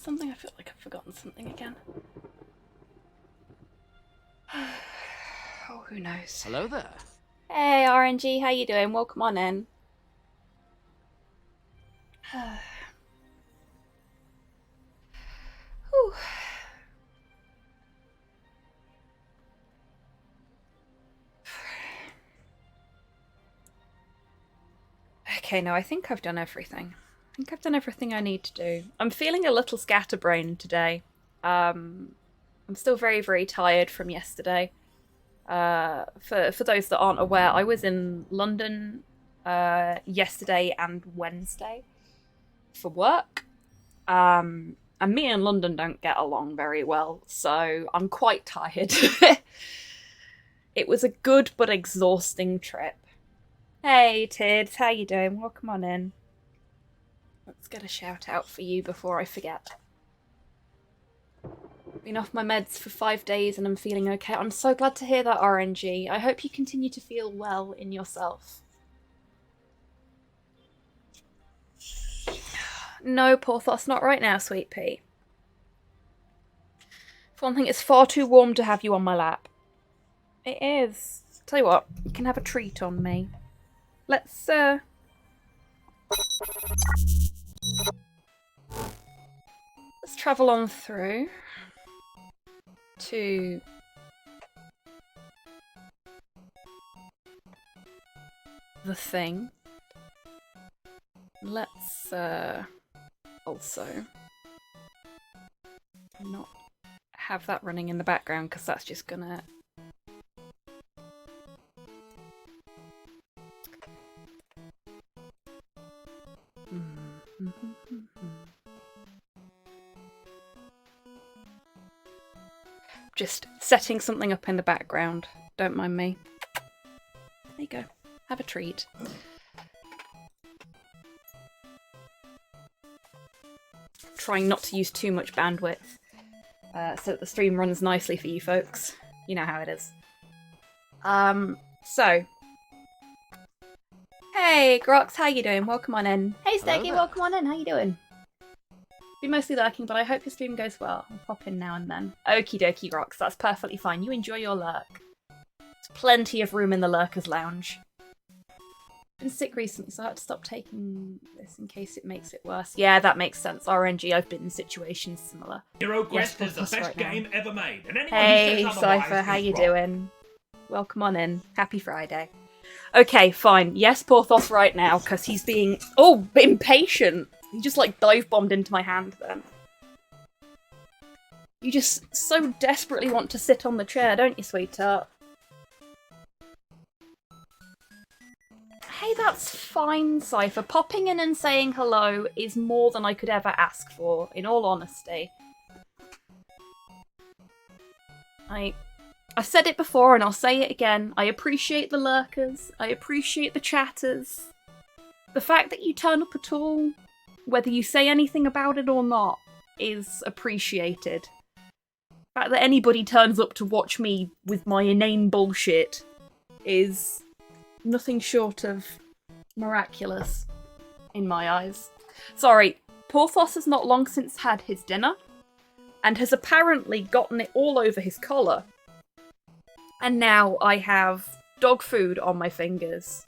something? I feel like I've forgotten something again. Oh, who knows? Hello there. Hey, RNG, how you doing? Welcome on in. Whew. Okay, no, I think I've done everything. I think I've done everything I need to do. I'm feeling a little scatterbrained today. I'm still very, very tired from yesterday. For those that aren't aware, I was in London yesterday and Wednesday for work. And me and London don't get along very well, so I'm quite tired. It was a good but exhausting trip. Hey Tids, how you doing? Welcome on in. Let's get a shout out for you before I forget. Been off my meds for 5 days and I'm feeling okay. I'm so glad to hear that, RNG. I hope you continue to feel well in yourself. No, Porthos, not right now, sweet pea. For one thing, it's far too warm to have you on my lap. It is. Tell you what, you can have a treat on me. Let's travel on through to the thing. Let's also not have that running in the background because that's just gonna just setting something up in the background. Don't mind me. There you go. Have a treat. Trying not to use too much bandwidth so that the stream runs nicely for you folks. You know how it is. So. Hey, Grox, how you doing? Welcome on in. Hey, Steggy, welcome on in. How you doing? Be mostly lurking, but I hope your stream goes well. I'll pop in now and then. Okie dokie, Grox. That's perfectly fine. You enjoy your lurk. There's plenty of room in the Lurkers Lounge. Been sick recently, so I had to stop taking this in case it makes it worse. Yeah, that makes sense. RNG, I've been in situations similar. Hero Quest is the best game ever made. And anyone hey, who says otherwise Cypher, how is you wrong. doing? Welcome on in. Happy Friday. Okay, fine. Yes, Porthos right now, because he's being, impatient. He just, dive-bombed into my hand then. You just so desperately want to sit on the chair, don't you, sweetheart? Hey, that's fine, Cypher. Popping in and saying hello is more than I could ever ask for, in all honesty. I said it before and I'll say it again. I appreciate the lurkers. I appreciate the chatters. The fact that you turn up at all, whether you say anything about it or not, is appreciated. The fact that anybody turns up to watch me with my inane bullshit is nothing short of miraculous, in my eyes. Sorry, Porthos has not long since had his dinner, and has apparently gotten it all over his collar. And now I have dog food on my fingers.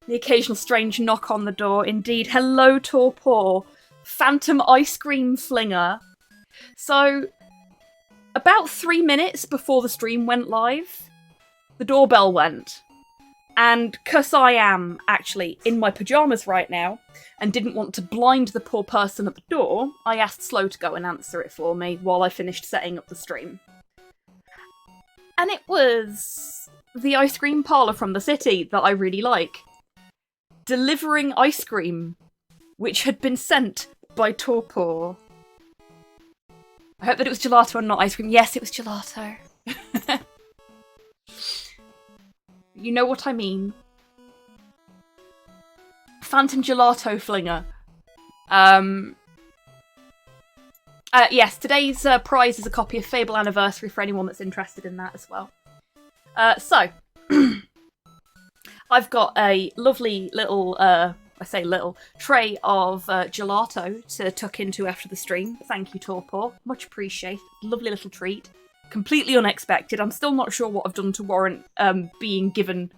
The occasional strange knock on the door. Indeed, hello Torpor, phantom ice cream flinger. So, about 3 minutes before the stream went live, the doorbell went. And 'cause I am actually in my pyjamas right now, and didn't want to blind the poor person at the door, I asked Slow to go and answer it for me while I finished setting up the stream. And it was the ice cream parlour from the city that I really like. Delivering ice cream, which had been sent by Torpor. I hope that it was gelato and not ice cream. Yes, it was gelato. You know what I mean. Phantom gelato flinger. Yes, today's prize is a copy of Fable Anniversary for anyone that's interested in that as well. So, I've got a lovely little, I I say little, tray of gelato to tuck into after the stream. Thank you, Torpor. Much appreciated. Lovely little treat. Completely unexpected. I'm still not sure what I've done to warrant being given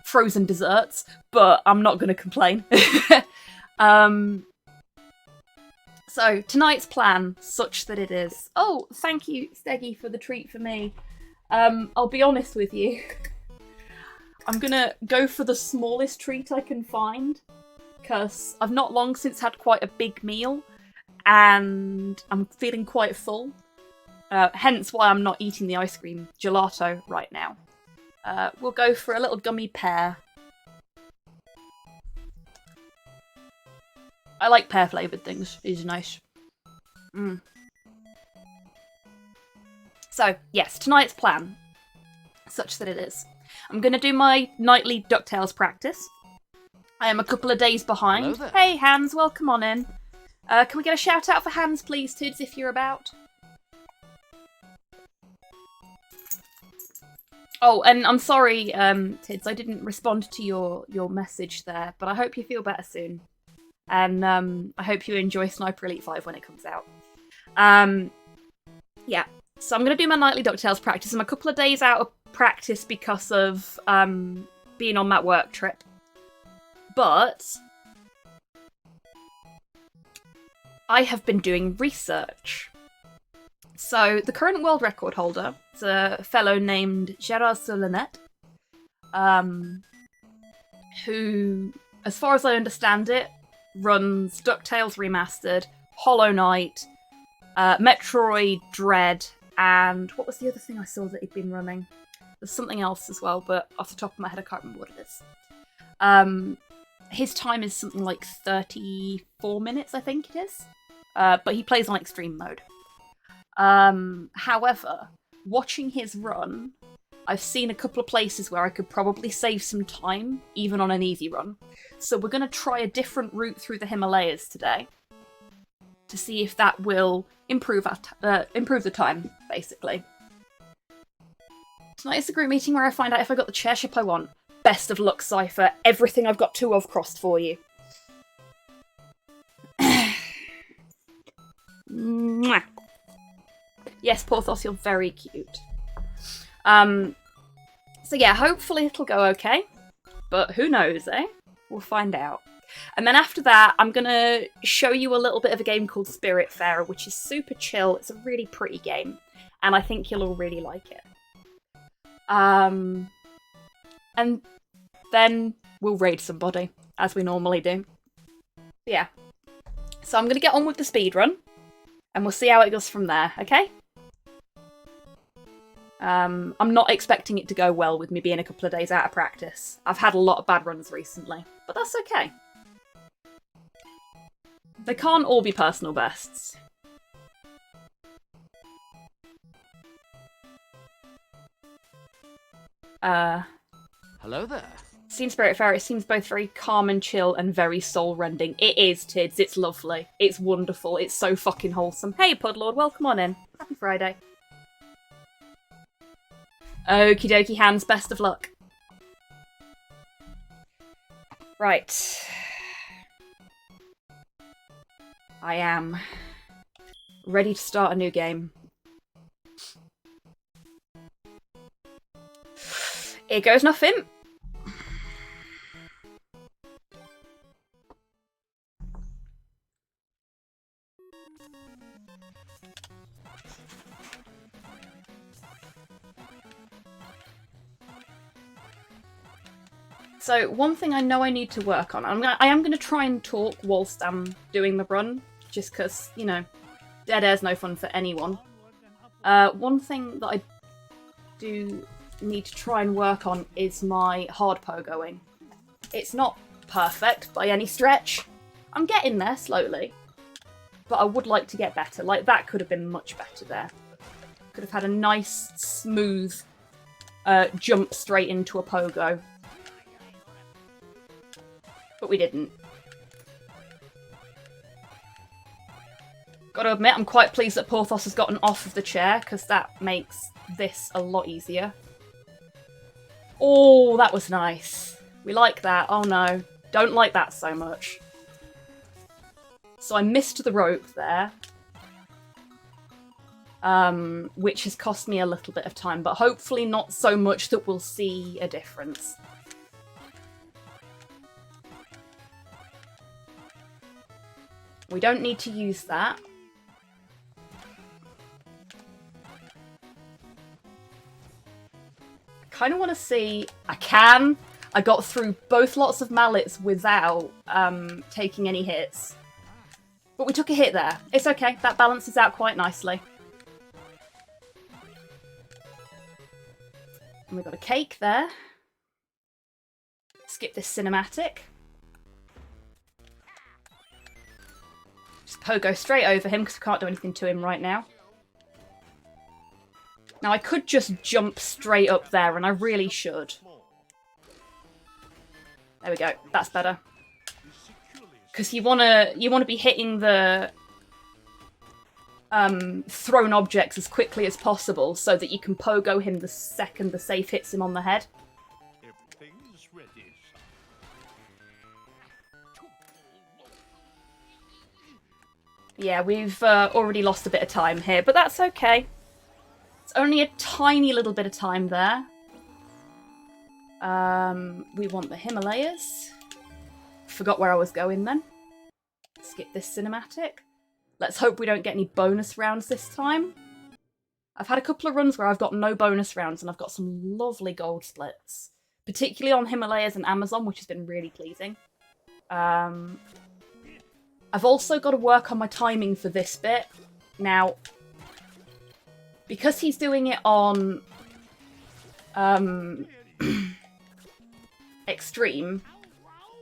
frozen desserts, but I'm not going to complain. So, tonight's plan, such that it is... Oh, thank you, Steggy, for the treat for me. I'll be honest with you. I'm gonna go for the smallest treat I can find, because I've not long since had quite a big meal, and I'm feeling quite full. Hence why I'm not eating the ice cream gelato right now. We'll go for a little gummy pear. I like pear-flavoured things. It's nice. So, yes, tonight's plan. Such that it is. I'm going to do my nightly Ducktales practice. I am a couple of days behind. Hey, Hans, welcome on in. Can we get a shout-out for Hans, please, Tids, if you're about? Oh, and I'm sorry, Tids, I didn't respond to your message there, but I hope you feel better soon. And I hope you enjoy Sniper Elite 5 when it comes out. Yeah, so I'm going to do my nightly Ducktales practice. I'm a couple of days out of practice because of being on that work trip. But I have been doing research. So the current world record holder is a fellow named Gerard Solanet, who, as far as I understand it, runs DuckTales Remastered, Hollow Knight, Metroid Dread, and what was the other thing I saw that he'd been running? There's something else as well, but off the top of my head I can't remember what it is. His time is something like 34 minutes, I think it is. But he plays on extreme mode. However, watching his run, I've seen a couple of places where I could probably save some time, even on an easy run. So we're going to try a different route through the Himalayas today, to see if that will improve the time, basically. Tonight is the group meeting where I find out if I got the chairship I want. Best of luck, Cypher. Everything I've got 2 of crossed for you. Mwah. Yes, Porthos, you're very cute. So yeah, hopefully it'll go okay. But who knows, eh? We'll find out. And then after that, I'm going to show you a little bit of a game called Spiritfarer, which is super chill. It's a really pretty game. And I think you'll all really like it. And then we'll raid somebody, as we normally do. Yeah. So I'm going to get on with the speedrun. And we'll see how it goes from there, okay? I'm not expecting it to go well with me being a couple of days out of practice. I've had a lot of bad runs recently, but that's okay. They can't all be personal bests. Hello there. Seen Spiritfarer, it seems both very calm and chill and very soul-rending. It is, Tids. It's lovely. It's wonderful. It's so fucking wholesome. Hey, Pudlord, welcome on in. Happy Friday. Okie dokie, Hans. Best of luck. Right. I am ready to start a new game. Here goes nothing. So one thing I know I need to work on, I am going to try and talk whilst I'm doing the run, just because, you know, dead air's no fun for anyone. One thing that I do need to try and work on is my hard pogoing. It's not perfect by any stretch. I'm getting there slowly, but I would like to get better. Like, that could have been much better there. Could have had a nice, smooth jump straight into a pogo. But we didn't. Gotta admit, I'm quite pleased that Porthos has gotten off of the chair, because that makes this a lot easier. Oh, that was nice. We like that. Oh no. Don't like that so much. So I missed the rope there. Which has cost me a little bit of time, but hopefully not so much that we'll see a difference. We don't need to use that. I kind of want to see... I can! I got through both lots of mallets without taking any hits. But we took a hit there. It's okay, that balances out quite nicely. And we've got a cake there. Skip this cinematic. Just pogo straight over him because we can't do anything to him right now. Now I could just jump straight up there and I really should. There we go, that's better. Because you wanna be hitting the thrown objects as quickly as possible so that you can pogo him the second the safe hits him on the head. Everything's ready. Yeah, we've already lost a bit of time here, but that's okay. It's only a tiny little bit of time there. We want the Himalayas. Forgot where I was going then. Skip this cinematic. Let's hope we don't get any bonus rounds this time. I've had a couple of runs where I've got no bonus rounds and I've got some lovely gold splits. Particularly on Himalayas and Amazon, which has been really pleasing. I've also got to work on my timing for this bit. Now, because he's doing it on Extreme,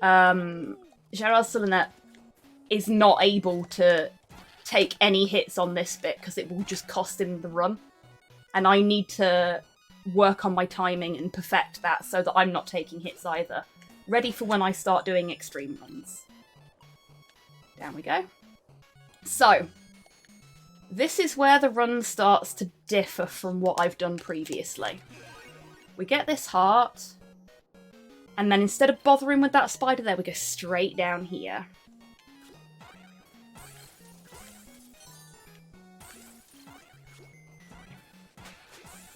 Gerard Solinet is not able to take any hits on this bit because it will just cost him the run. And I need to work on my timing and perfect that so that I'm not taking hits either. Ready for when I start doing extreme runs. Down we go. So, this is where the run starts to differ from what I've done previously. We get this heart, and then instead of bothering with that spider there, we go straight down here.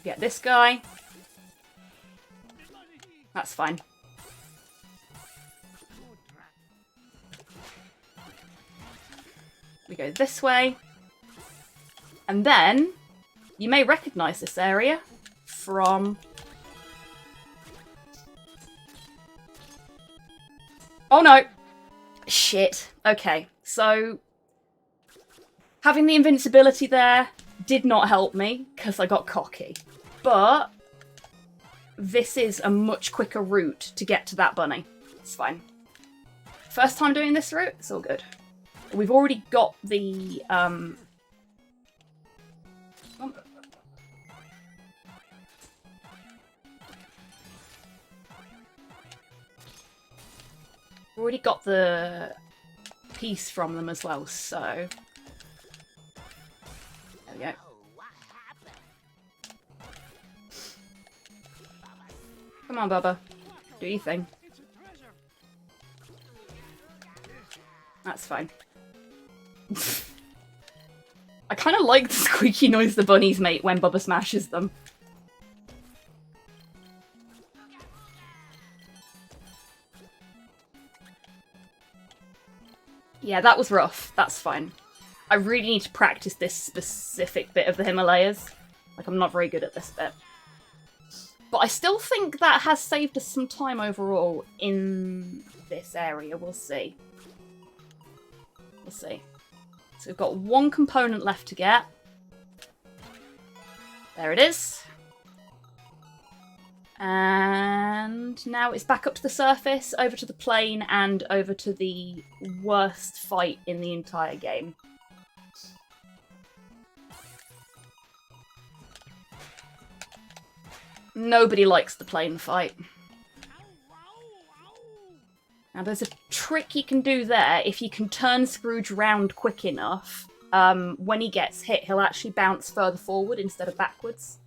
Get this guy. That's fine. We go this way. And then, you may recognise this area from... Oh no! Shit. Okay, so... having the invincibility there did not help me, because I got cocky. But this is a much quicker route to get to that bunny. It's fine. First time doing this route, it's all good. We've already got the... We've already got the piece from them as well, so... There we go. Come on, Bubba. Do your thing. That's fine. I kind of like the squeaky noise the bunnies make when Bubba smashes them. Yeah, that was rough. That's fine. I really need to practice this specific bit of the Himalayas. Like, I'm not very good at this bit. But I still think that has saved us some time overall in this area. We'll see. We'll see. So we've got one component left to get. There it is. And now it's back up to the surface, over to the plane, and over to the worst fight in the entire game. Nobody likes the plane fight. Now there's a trick you can do there. If you can turn Scrooge round quick enough, when he gets hit, he'll actually bounce further forward instead of backwards.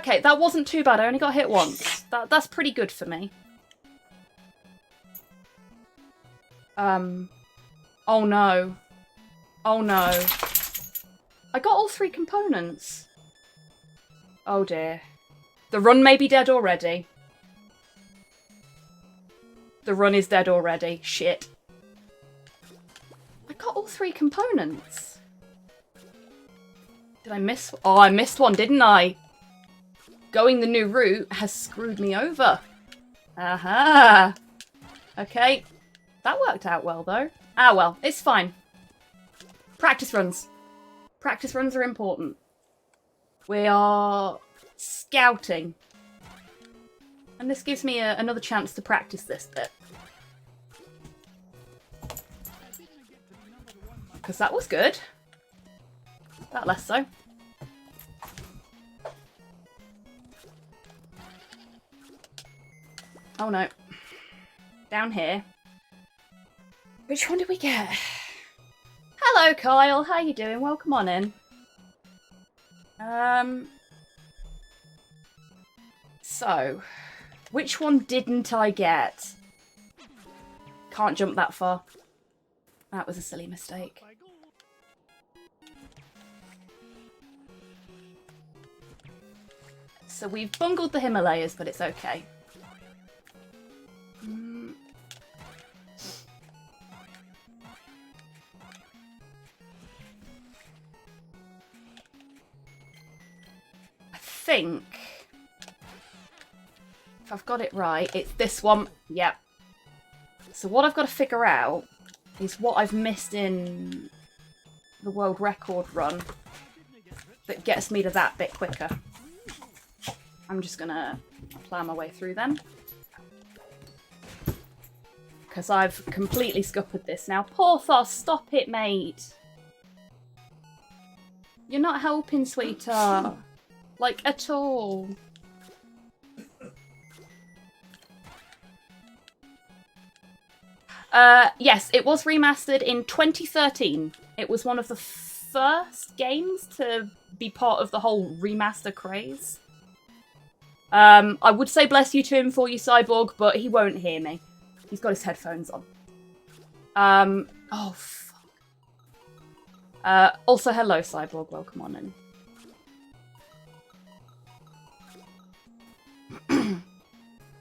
Okay, that wasn't too bad. I only got hit once. That's pretty good for me. Oh no. Oh no. I got all 3 components. Oh dear. The run may be dead already. The run is dead already. Shit. I got all 3 components. Did I miss? Oh, I missed one, didn't I? Going the new route has screwed me over. Aha. Okay. That worked out well, though. Ah, well. It's fine. Practice runs. Practice runs are important. We are scouting. And this gives me another chance to practice this bit. Because that was good. That less so. Oh no. Down here. Which one did we get? Hello, Kyle. How you doing? Welcome on in. So, which one didn't I get? Can't jump that far. That was a silly mistake. So we've bungled the Himalayas, but it's okay. I think, if I've got it right, it's this one. Yep. So what I've got to figure out is what I've missed in the world record run that gets me to that bit quicker. I'm just gonna plow my way through them. Because I've completely scuppered this now. Porthos, stop it, mate! You're not helping, sweetheart. Like, at all. Yes, it was remastered in 2013. It was one of the first games to be part of the whole remaster craze. I would say bless you to him for you, Cyborg, but he won't hear me. He's got his headphones on. Oh, fuck. Also, hello, Cyborg. Welcome on in.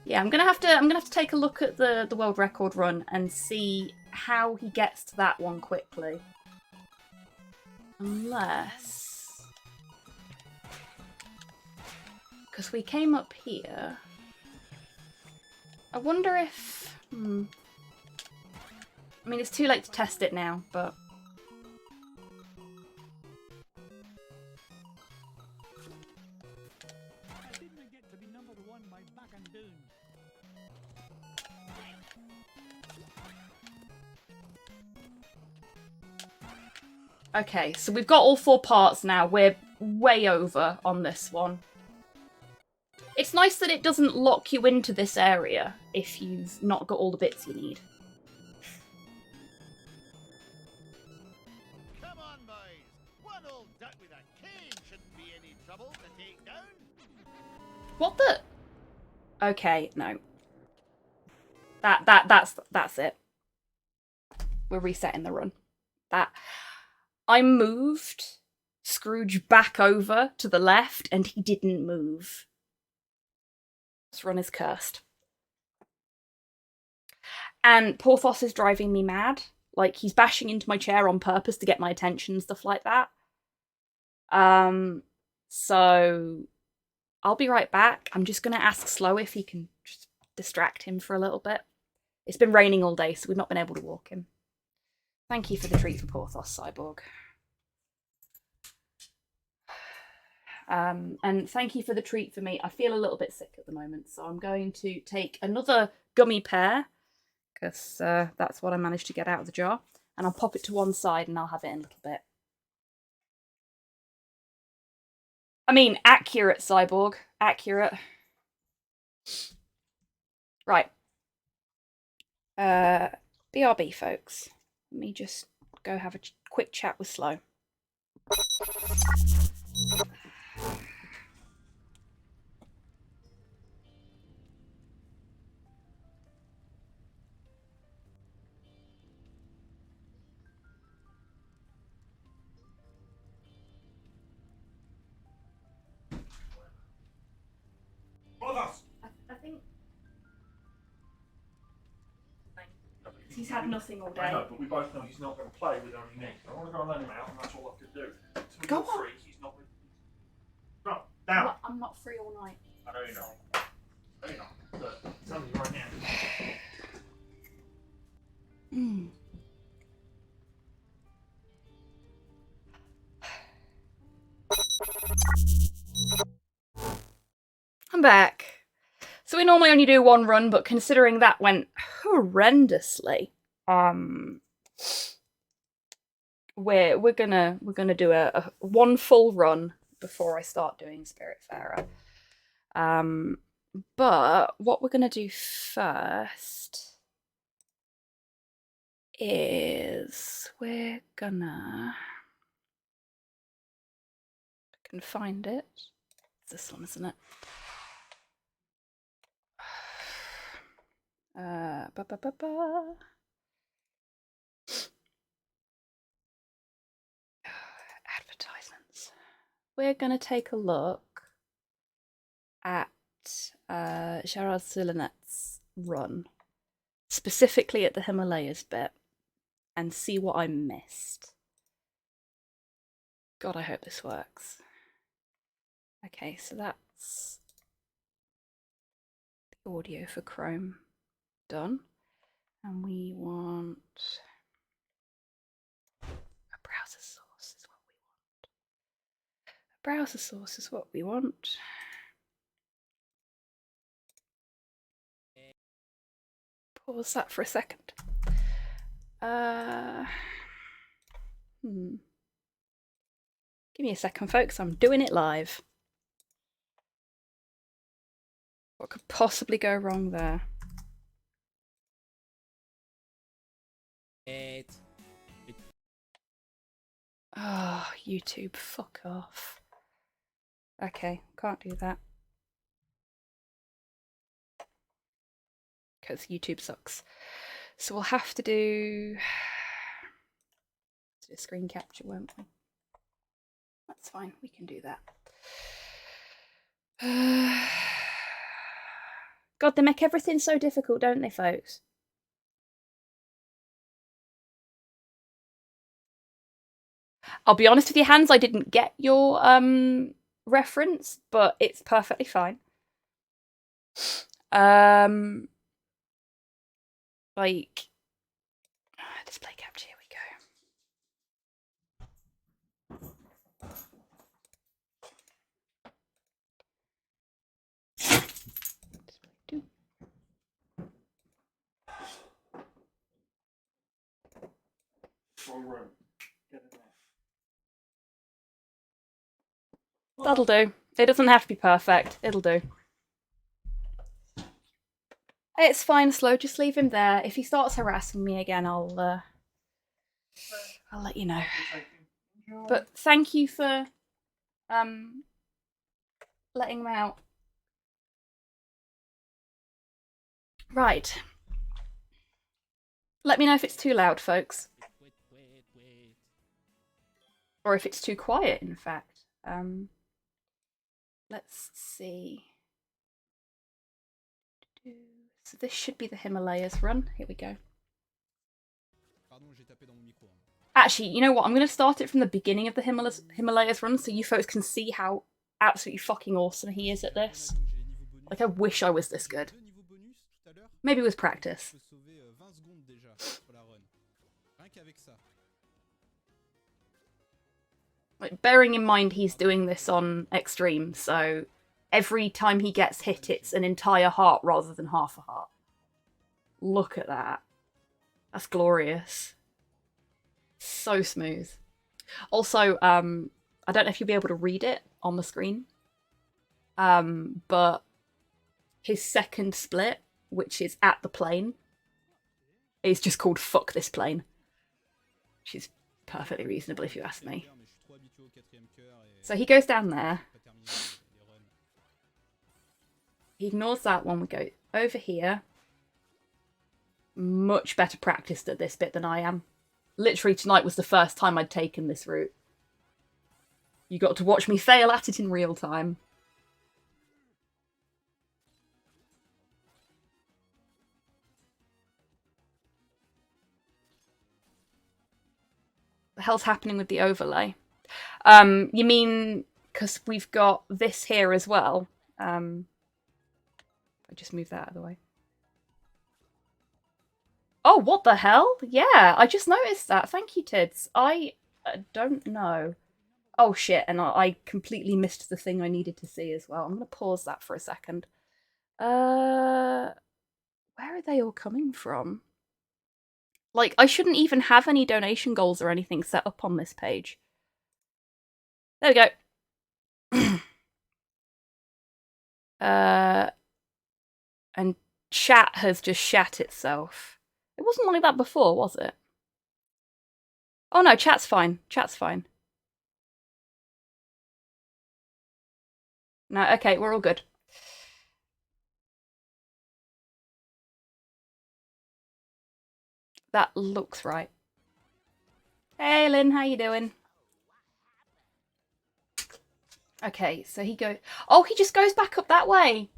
Yeah, I'm gonna have to take a look at the world record run and see how he gets to that one quickly. Unless, because we came up here. I wonder if. I mean, it's too late to test it now, but. Okay, so we've got all 4 parts now. We're way over on this one. It's nice that it doesn't lock you into this area if you've not got all the bits you need. Come on, boys. One old duck with a cane shouldn't be any trouble to take down. What the? Okay, no. That's it. We're resetting the run. I moved Scrooge back over to the left and he didn't move. This run is cursed. And Porthos is driving me mad. Like, he's bashing into my chair on purpose to get my attention and stuff like that. So I'll be right back. I'm just going to ask Slow if he can just distract him for a little bit. It's been raining all day, so we've not been able to walk him. Thank you for the treat for Porthos, Cyborg. And thank you for the treat for me. I feel a little bit sick at the moment, so I'm going to take another gummy pear, because that's what I managed to get out of the jar, and I'll pop it to one side and I'll have it in a little bit. I mean, accurate, Cyborg. Accurate. Right. BRB, folks. Let me just go have a quick chat with Slow. he's had nothing all day. I know, but we both know he's not going to play with only me. I want to go and let him out, and that's all I can do. Until Go you're on. free, he's not. Go down. I'm not free all night. I know you're not. I know you're not. But I'm telling you right now. I'm back. So we normally only do one run, but considering that went horrendously, we're gonna do a one full run before I start doing Spiritfarer. But what we're gonna do first is we're gonna, I can find it. It's this one, isn't it? Advertisements. We're gonna take a look at Gerard Sulanet's run, specifically at the Himalayas bit, and see what I missed. God, I hope this works. Okay, so that's the audio for Chrome done. And we want a browser source is what we want. A browser source is what we want. Pause that for a second. Give me a second, folks. I'm doing it live. What could possibly go wrong there? Oh, YouTube, fuck off. Okay, can't do that. Because YouTube sucks. So we'll have to do a screen capture, won't we? That's fine, we can do that. God, they make everything so difficult, don't they, folks? I'll be honest with you, Hans, I didn't get your reference, but it's perfectly fine. Like, display capture, here we go. Wrong room. Get in there. That'll do. It doesn't have to be perfect. It'll do. It's fine, Slow. Just leave him there. If he starts harassing me again, I'll let you know. But thank you for letting him out. Right. Let me know if it's too loud, folks. Or if it's too quiet, in fact. Let's see. So this should be the Himalayas run. Here we go. Actually, you know what? I'm going to start it from the beginning of the Himalayas run so you folks can see how absolutely fucking awesome he is at this. Like, I wish I was this good. Maybe with practice. Like, bearing in mind he's doing this on extreme, so every time he gets hit, it's an entire heart rather than half a heart. Look at that. That's glorious. So smooth. Also, I don't know if you'll be able to read it on the screen, but his second split, which is at the plane, is just called Fuck This Plane. Which is perfectly reasonable if you ask me. So he goes down there. He ignores that one. We go over here. Much better practiced at this bit than I am. Literally tonight was the first time I'd taken this route. You got to watch me fail at it in real time. the hell's happening with the overlay? You mean because we've got this here as well? I just moved that out of the way. Oh, what the hell? Yeah, I just noticed that. Thank you, Tids. I don't know. Oh shit, and I completely missed the thing I needed to see as well. I'm gonna pause that for a second. Where are they all coming from? Like, I shouldn't even have any donation goals or anything set up on this page. There we go. And chat has just shat itself. It wasn't like that before, was it? Oh no, chat's fine. Chat's fine. No, okay, we're all good. That looks right. Hey Lynn, how you doing? Okay, so he goes... Oh, he just goes back up that way!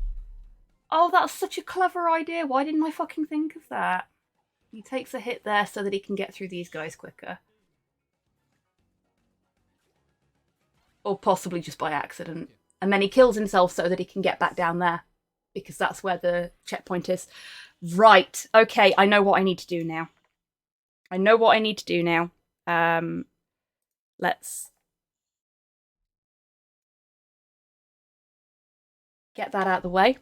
Oh, that's such a clever idea. Why didn't I fucking think of that? He takes a hit there so that he can get through these guys quicker. Or possibly just by accident. And then he kills himself so that he can get back down there. Because that's where the checkpoint is. Right, okay, I know what I need to do now. I know what I need to do now. Let's get that out of the way.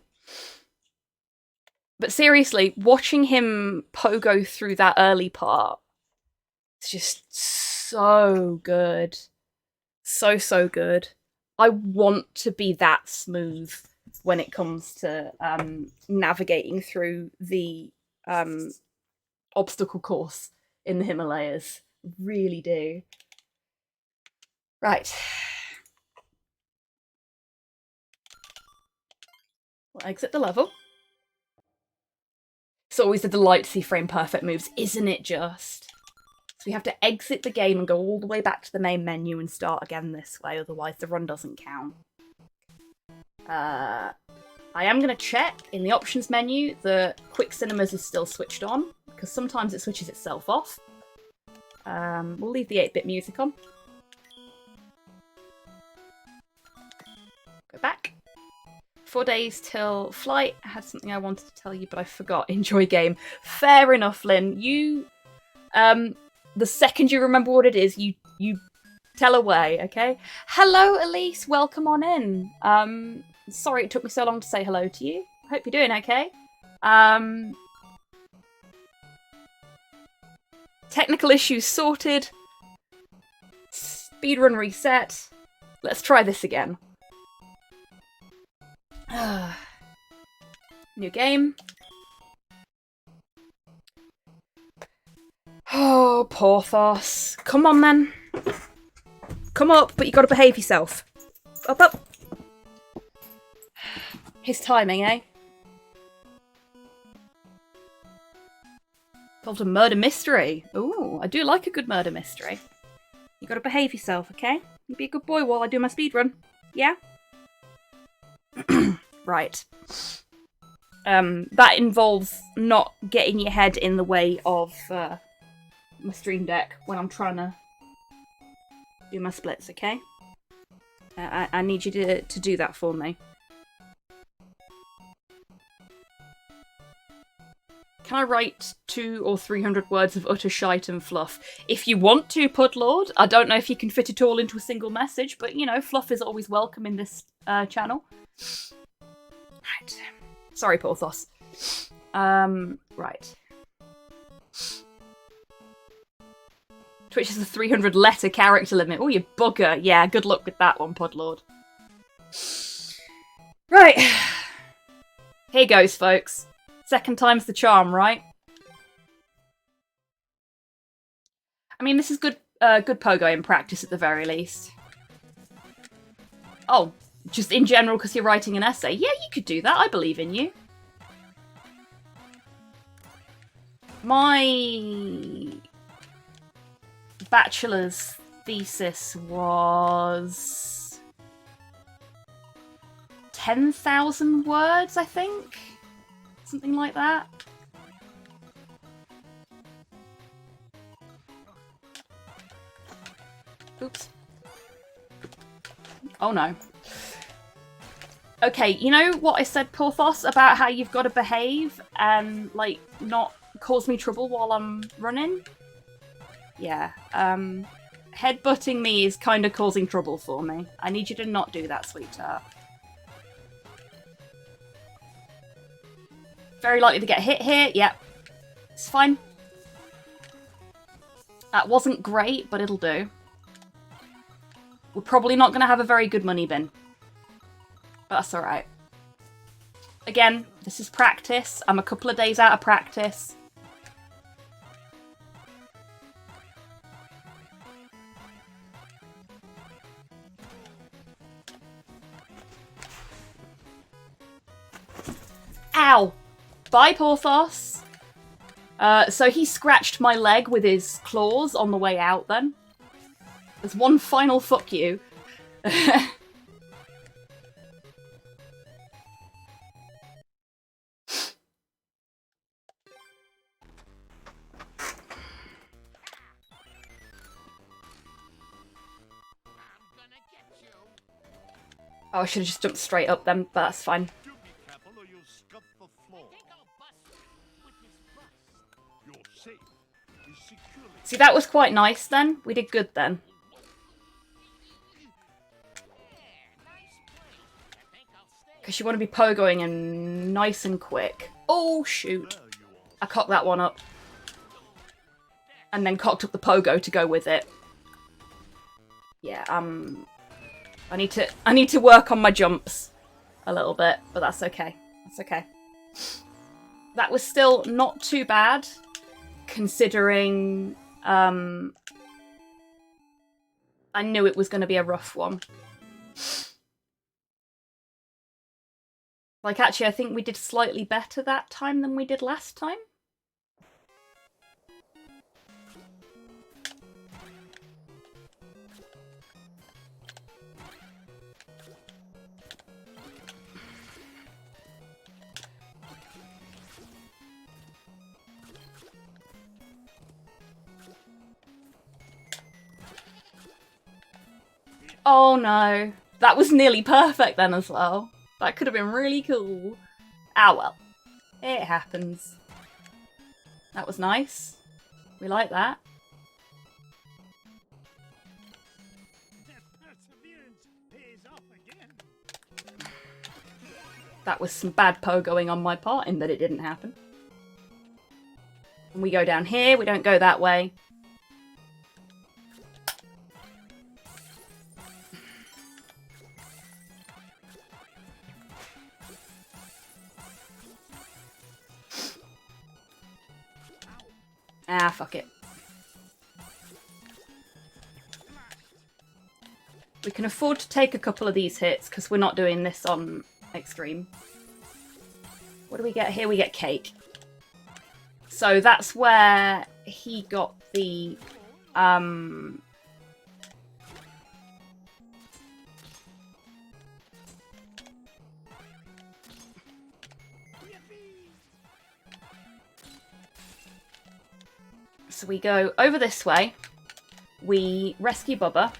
But seriously, watching him pogo through that early part, it's just so good. So, so good. I want to be that smooth when it comes to navigating through the obstacle course in the Himalayas. Really do. Right. We'll exit the level. It's always a delight to see frame perfect moves, isn't it just? So we have to exit the game and go all the way back to the main menu and start again this way, otherwise the run doesn't count. I am going to check in the options menu that Quick Cinemas is still switched on, because sometimes it switches itself off. We'll leave the 8-bit music on. Go back. 4 days till flight. I had something I wanted to tell you, but I forgot. Enjoy game. Fair enough, Lynn. You, the second you remember what it is, you tell away, okay? Hello, Elise. Welcome on in. Sorry it took me so long to say hello to you. I hope you're doing okay. Technical issues sorted. Speedrun reset. Let's try this again. New game. Oh, Porthos. Come on, then. Come up, but you gotta behave yourself. Up, up. His timing, eh? Solved a murder mystery. Ooh, I do like a good murder mystery. You gotta behave yourself, okay? You be a good boy while I do my speedrun. Yeah? Right. That involves not getting your head in the way of my stream deck when I'm trying to do my splits, okay? I need you to do that for me. Can I write 200 or 300 words of utter shite and fluff? If you want to, Pudlord. I don't know if you can fit it all into a single message, but, you know, fluff is always welcome in this channel. Right. Sorry, Porthos. Right. Twitch has a 300 letter character limit. Oh, you bugger. Yeah, good luck with that one, Pudlord. Right. Here goes, folks. Second time's the charm, right? I mean, this is good pogo in practice at the very least. Oh, just in general because you're writing an essay. Yeah, you could do that. I believe in you. My bachelor's thesis was 10,000 words, I think. Something like that. Oops. Oh no. Okay, you know what I said, Porthos, about how you've got to behave and, like, not cause me trouble while I'm running? Yeah, headbutting me is kind of causing trouble for me. I need you to not do that, sweetheart. Very likely to get hit here. Yep. It's fine. That wasn't great, but it'll do. We're probably not going to have a very good money bin. But that's alright. Again, this is practice. I'm a couple of days out of practice. Ow! Bye, Porthos. So he scratched my leg with his claws on the way out then. There's one final fuck you. Oh, I should have just jumped straight up then, but that's fine. Do be careful or you'll scuff the floor. You're safe. Is securely. See, that was quite nice then. We did good then. Because you want to be pogoing and nice and quick. Oh, shoot. I cocked that one up. And then cocked up the pogo to go with it. Yeah, I need to work on my jumps a little bit, but that's okay. That's okay. That was still not too bad, considering I knew it was going to be a rough one. Like, actually, I think we did slightly better that time than we did last time. Oh no. That was nearly perfect then as well. That could have been really cool. Ah well. It happens. That was nice. We like that. That was some bad pogoing on my part in that it didn't happen. And we go down here, we don't go that way. Ah, fuck it. We can afford to take a couple of these hits because we're not doing this on extreme. What do we get here? We get cake. So that's where he got the so we go over this way, we rescue Bubba.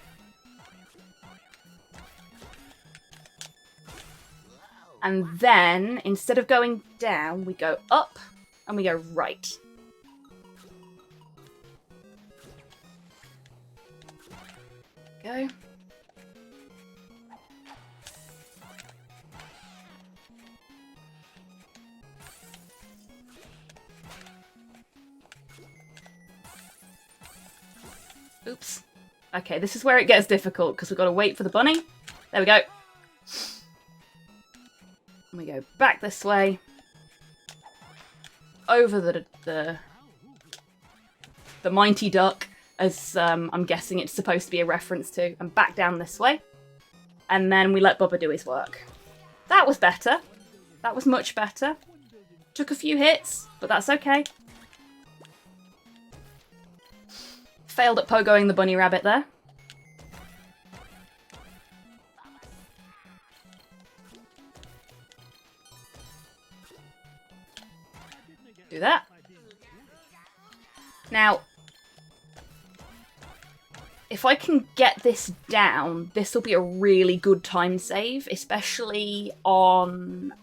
And then, instead of going down, we go up and we go right. Go. Oops. Okay, this is where it gets difficult because we've got to wait for the bunny. There we go. And we go back this way. Over the mighty duck, as I'm guessing it's supposed to be a reference to, and back down this way. And then we let Bubba do his work. That was better. That was much better. Took a few hits, but that's okay. Failed at pogoing the bunny rabbit there. Do that. Now, If I can get this down, this will be a really good time save, especially on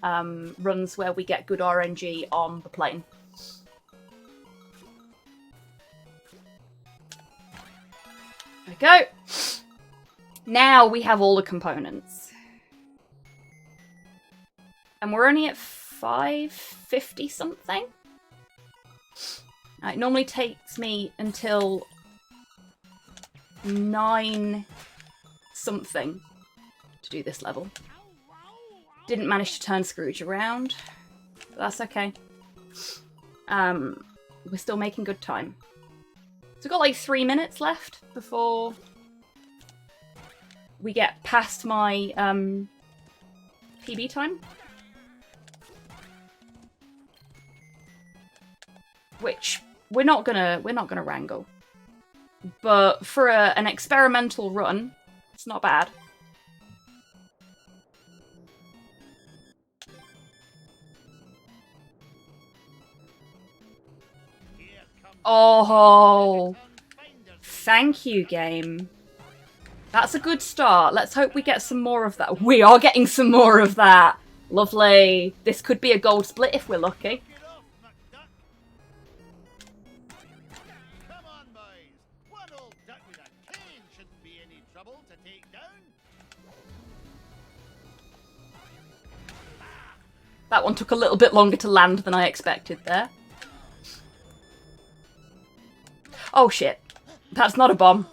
runs where we get good RNG on the plane. There we go. Now we have all the components. And we're only at 550 something. It normally takes me until 9 something to do this level. Didn't manage to turn Scrooge around, but that's okay. We're still making good time. So we've got like 3 minutes left before we get past my PB time. Which we're not gonna wrangle. But for an experimental run, it's not bad. Oh, thank you, game. That's a good start. Let's hope we get some more of that. We are getting some more of that. Lovely. This could be a gold split if we're lucky. Come on, boys. One old duck with a cane shouldn't be any trouble to take down. That one took a little bit longer to land than I expected there. Oh shit. That's not a bomb.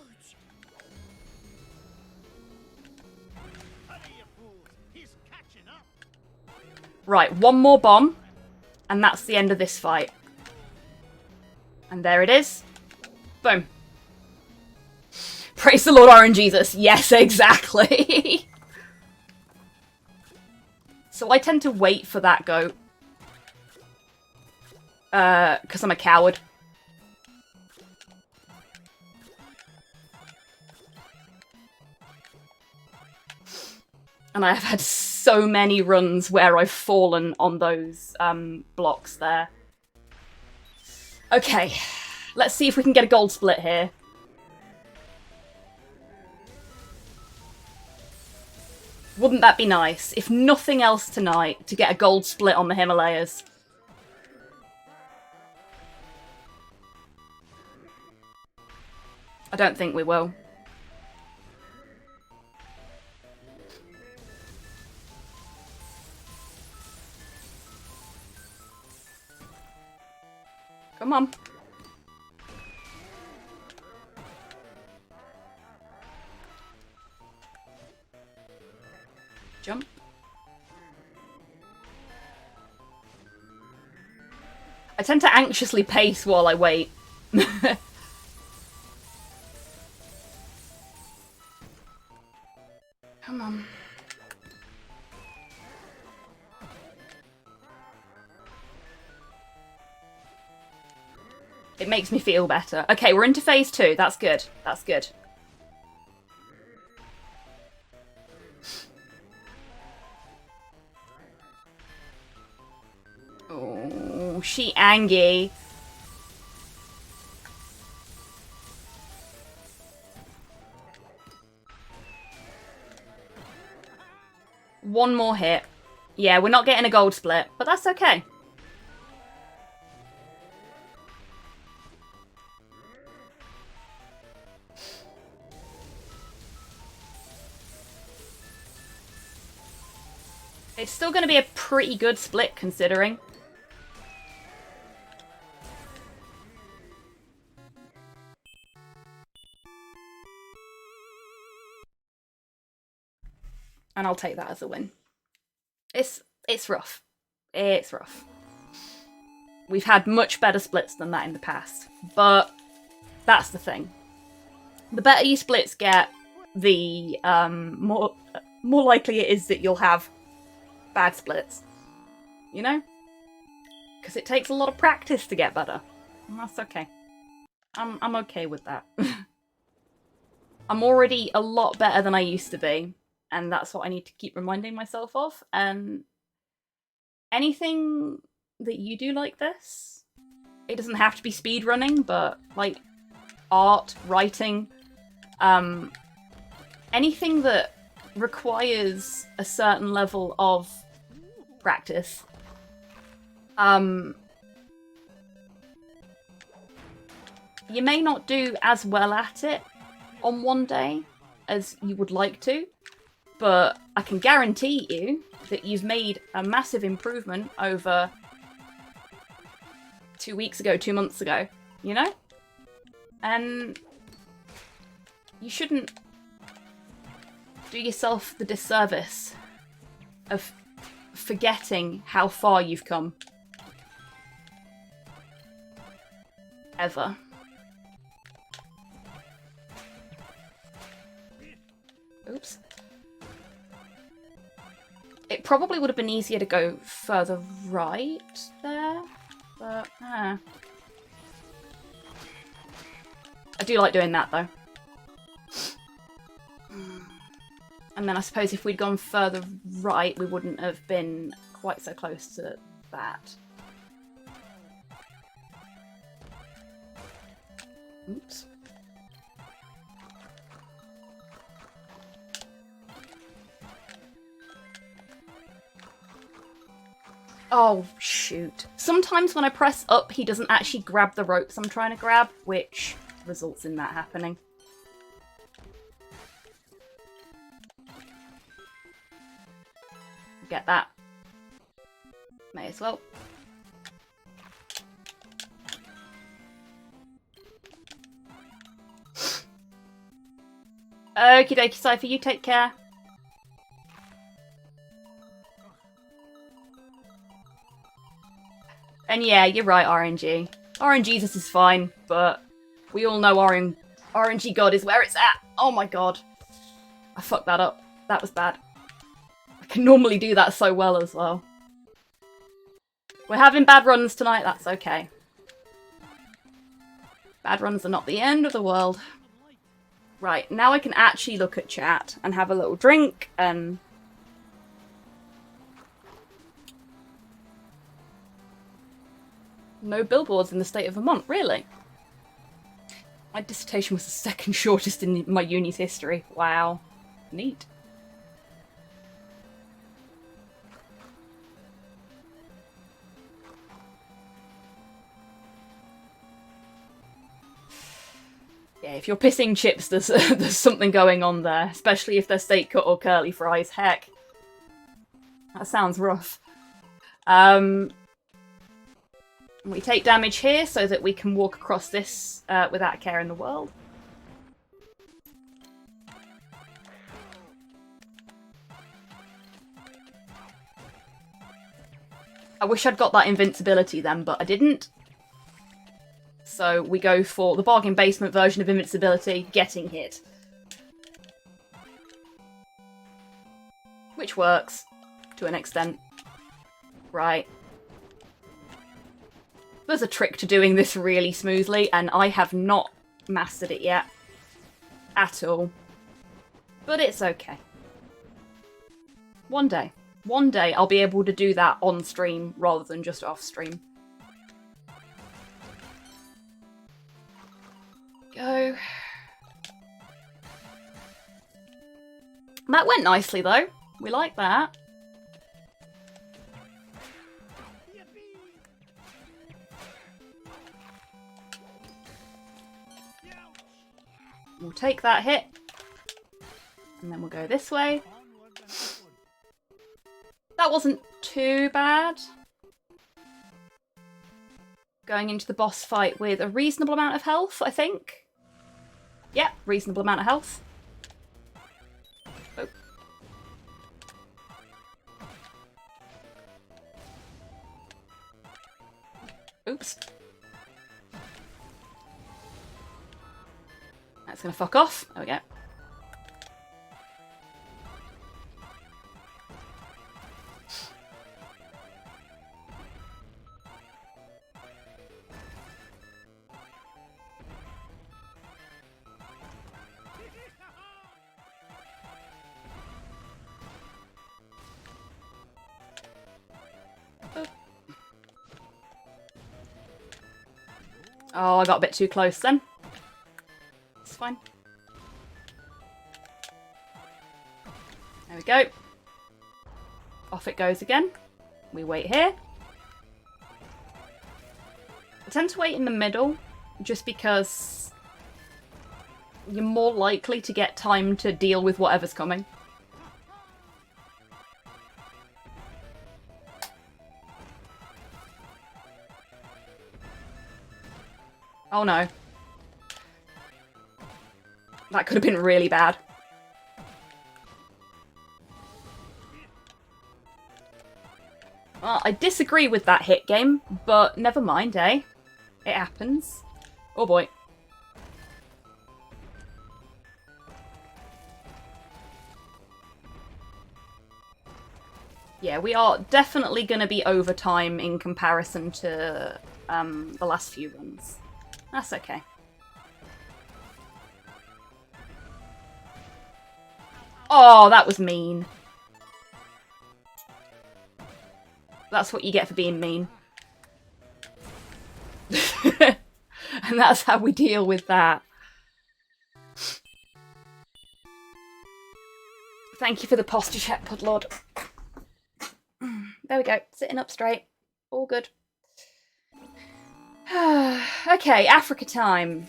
Hurry, you fools. He's catching up. Right, one more bomb, and that's the end of this fight. And there it is. Boom. Praise the Lord, RNGesus. Yes, exactly. So I tend to wait for that goat. Because I'm a coward. And I have had so many runs where I've fallen on those blocks there. Okay, let's see if we can get a gold split here. Wouldn't that be nice? If nothing else tonight, to get a gold split on the Himalayas. I don't think we will. Come on. Jump. I tend to anxiously pace while I wait. Come on. It makes me feel better. Okay, we're into phase 2. That's good. That's good. Oh, she angry. One more hit. Yeah, we're not getting a gold split, but that's okay. It's still going to be a pretty good split, considering. And I'll take that as a win. It's rough. It's rough. We've had much better splits than that in the past. But that's the thing. The better your splits get, the more likely it is that you'll have bad splits, you know? Because it takes a lot of practice to get better. And that's okay. I'm okay with that. I'm already a lot better than I used to be, and that's what I need to keep reminding myself of. And anything that you do like this, it doesn't have to be speedrunning, but like art, writing, Anything that requires a certain level of practice, you may not do as well at it on one day as you would like to, but I can guarantee you that you've made a massive improvement over 2 weeks ago, 2 months ago, you know? And you shouldn't do yourself the disservice of forgetting how far you've come. Ever. Oops. It probably would have been easier to go further right there, but I do like doing that though. And then I suppose if we'd gone further right, we wouldn't have been quite so close to that. Oops. Oh, shoot. Sometimes when I press up, he doesn't actually grab the ropes I'm trying to grab, which results in that happening. Get that. May as well. Okie dokie, Cypher, you take care. And yeah, you're right, RNG. RNGesus is fine, but we all know RNG God is where it's at. Oh my god. I fucked that up. That was bad. I can normally do that so well as well. We're having bad runs tonight, that's okay. Bad runs are not the end of the world. Right, now I can actually look at chat and have a little drink and... No billboards in the state of Vermont, really? My dissertation was the second shortest in my uni's history. Wow. Neat. Yeah, if you're pissing chips, there's something going on there, especially if they're steak cut or curly fries. Heck. That sounds rough. We take damage here so that we can walk across this without a care in the world. I wish I'd got that invincibility then, but I didn't. So we go for the bargain basement version of invincibility, getting hit. Which works, to an extent. Right. There's a trick to doing this really smoothly, and I have not mastered it yet. At all. But it's okay. One day. One day I'll be able to do that on stream rather than just off stream. Go. That went nicely though. We like that. We'll take that hit. And then we'll go this way. That wasn't too bad. Going into the boss fight with a reasonable amount of health, I think. Yeah, reasonable amount of health. Oh. Oops. That's gonna fuck off. There we go. Oh, I got a bit too close then. It's fine. There we go. Off it goes again. We wait here. I tend to wait in the middle, just because you're more likely to get time to deal with whatever's coming. Oh no. That could have been really bad. Well, I disagree with that hit game, but never mind, eh? It happens. Oh boy. Yeah, we are definitely going to be over time in comparison to the last few runs. That's okay. Oh, that was mean. That's what you get for being mean. And that's how we deal with that. Thank you for the posture check, Pudlord. There we go. Sitting up straight. All good. Okay, Africa time.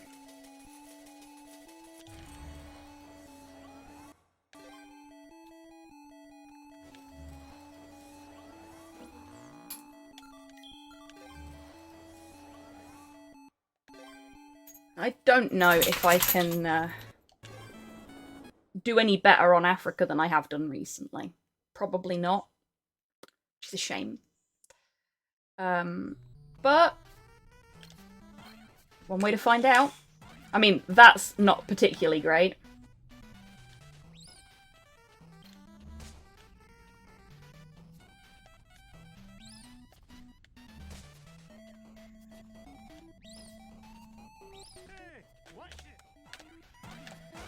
I don't know if I can do any better on Africa than I have done recently. Probably not. Which is a shame. But one way to find out. I mean, that's not particularly great.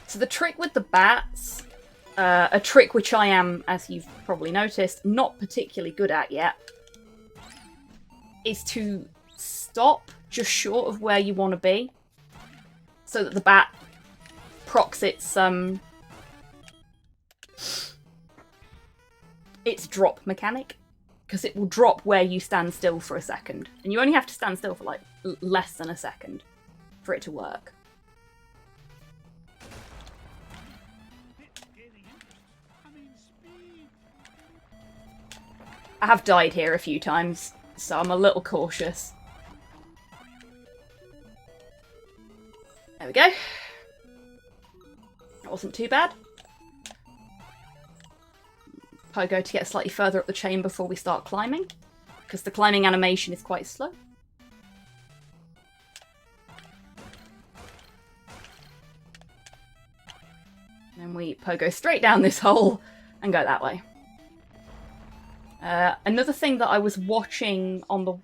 So the trick with the bats, a trick which I am, as you've probably noticed, not particularly good at yet, is to stop just short of where you want to be, so that the bat procs its drop mechanic, because it will drop where you stand still for a second, and you only have to stand still for like less than a second for it to work. I have died here a few times, so I'm a little cautious. There we go. That wasn't too bad. Pogo to get slightly further up the chain before we start climbing, because the climbing animation is quite slow. And we pogo straight down this hole and go that way. Another thing that I was watching on the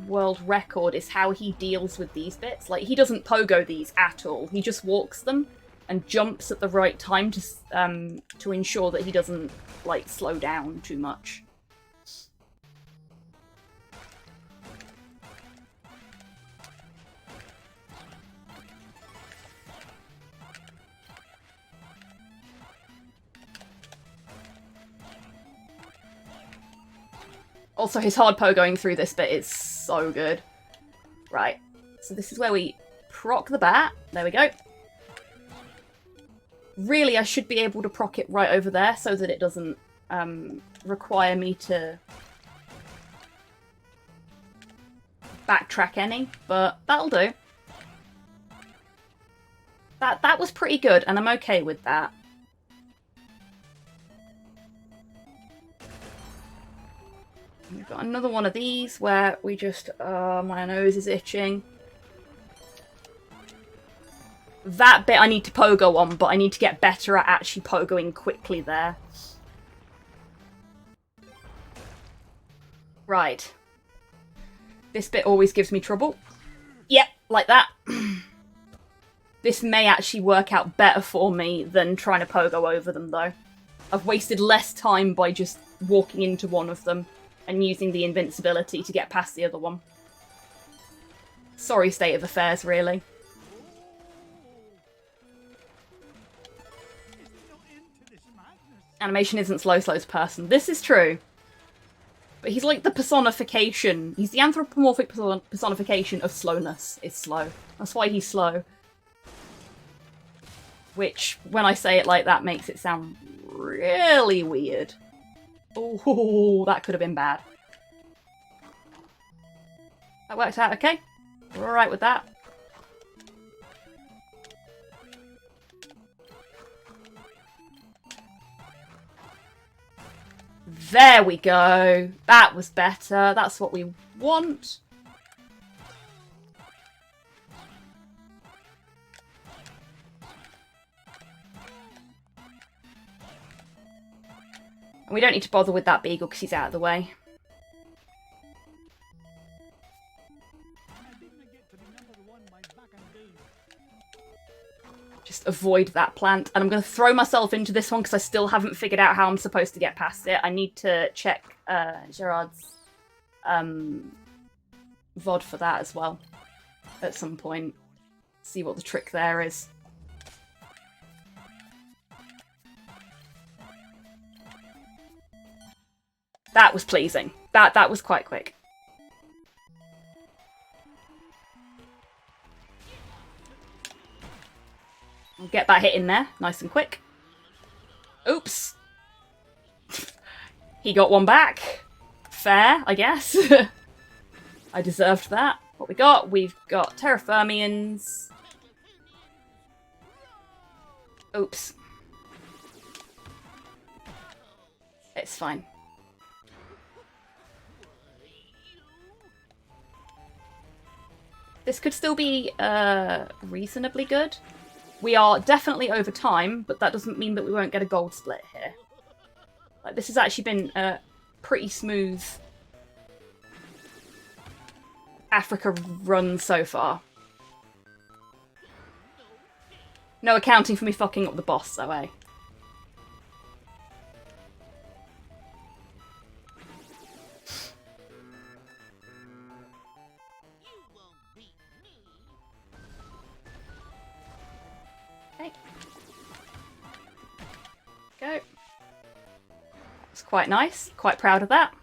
world record is how he deals with these bits. Like, he doesn't pogo these at all. He just walks them and jumps at the right time to ensure that he doesn't, like, slow down too much. Also, his hard pogoing through this bit is so good. Right, so this is where we proc the bat. There we go. Really, I should be able to proc it right over there so that it doesn't require me to backtrack any, but that'll do. That was pretty good, and I'm okay with that. We've got another one of these where we just... my nose is itching. That bit I need to pogo on, but I need to get better at actually pogoing quickly there. Right. This bit always gives me trouble. Yep, like that. This may actually work out better for me than trying to pogo over them, though. I've wasted less time by just walking into one of them and using the invincibility to get past the other one. Sorry, state of affairs, really. Animation isn't slow's person. This is true. But he's like the personification. He's the anthropomorphic personification of slowness. Is slow. That's why he's slow. Which, when I say it like that, makes it sound really weird. Oh, that could have been bad. That worked out okay. We're alright with that. There we go. That was better. That's what we want. And we don't need to bother with that beagle because he's out of the way. Just avoid that plant. And I'm going to throw myself into this one because I still haven't figured out how I'm supposed to get past it. I need to check Gerard's VOD for that as well at some point. See what the trick there is. That was pleasing. That was quite quick. I'll get that hit in there, nice and quick. Oops. He got one back. Fair, I guess. I deserved that. What we got? We've got Terrafermians. Oops. It's fine. This could still be reasonably good. We are definitely over time, but that doesn't mean that we won't get a gold split here. Like, this has actually been a pretty smooth Africa run so far. No accounting for me fucking up the boss, though, eh? Go. It's quite nice. Quite proud of that.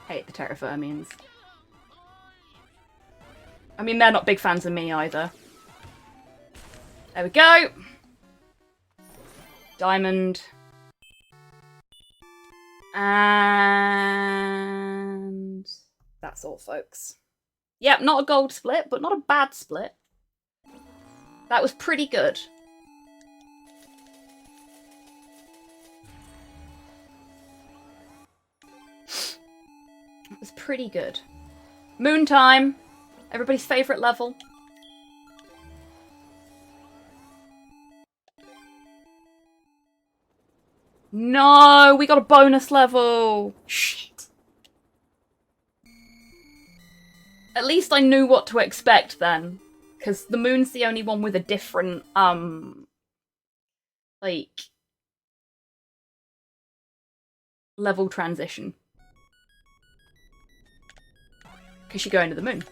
Hate the Terrafermians. I mean, they're not big fans of me either. There we go. Diamond. And that's all, folks. Yep, not a gold split, but not a bad split. That was pretty good. It was pretty good. Moon time. Everybody's favourite level. No, we got a bonus level. Shit. At least I knew what to expect then. Because the moon's the only one with a different, like, level transition. Because you're going to the moon.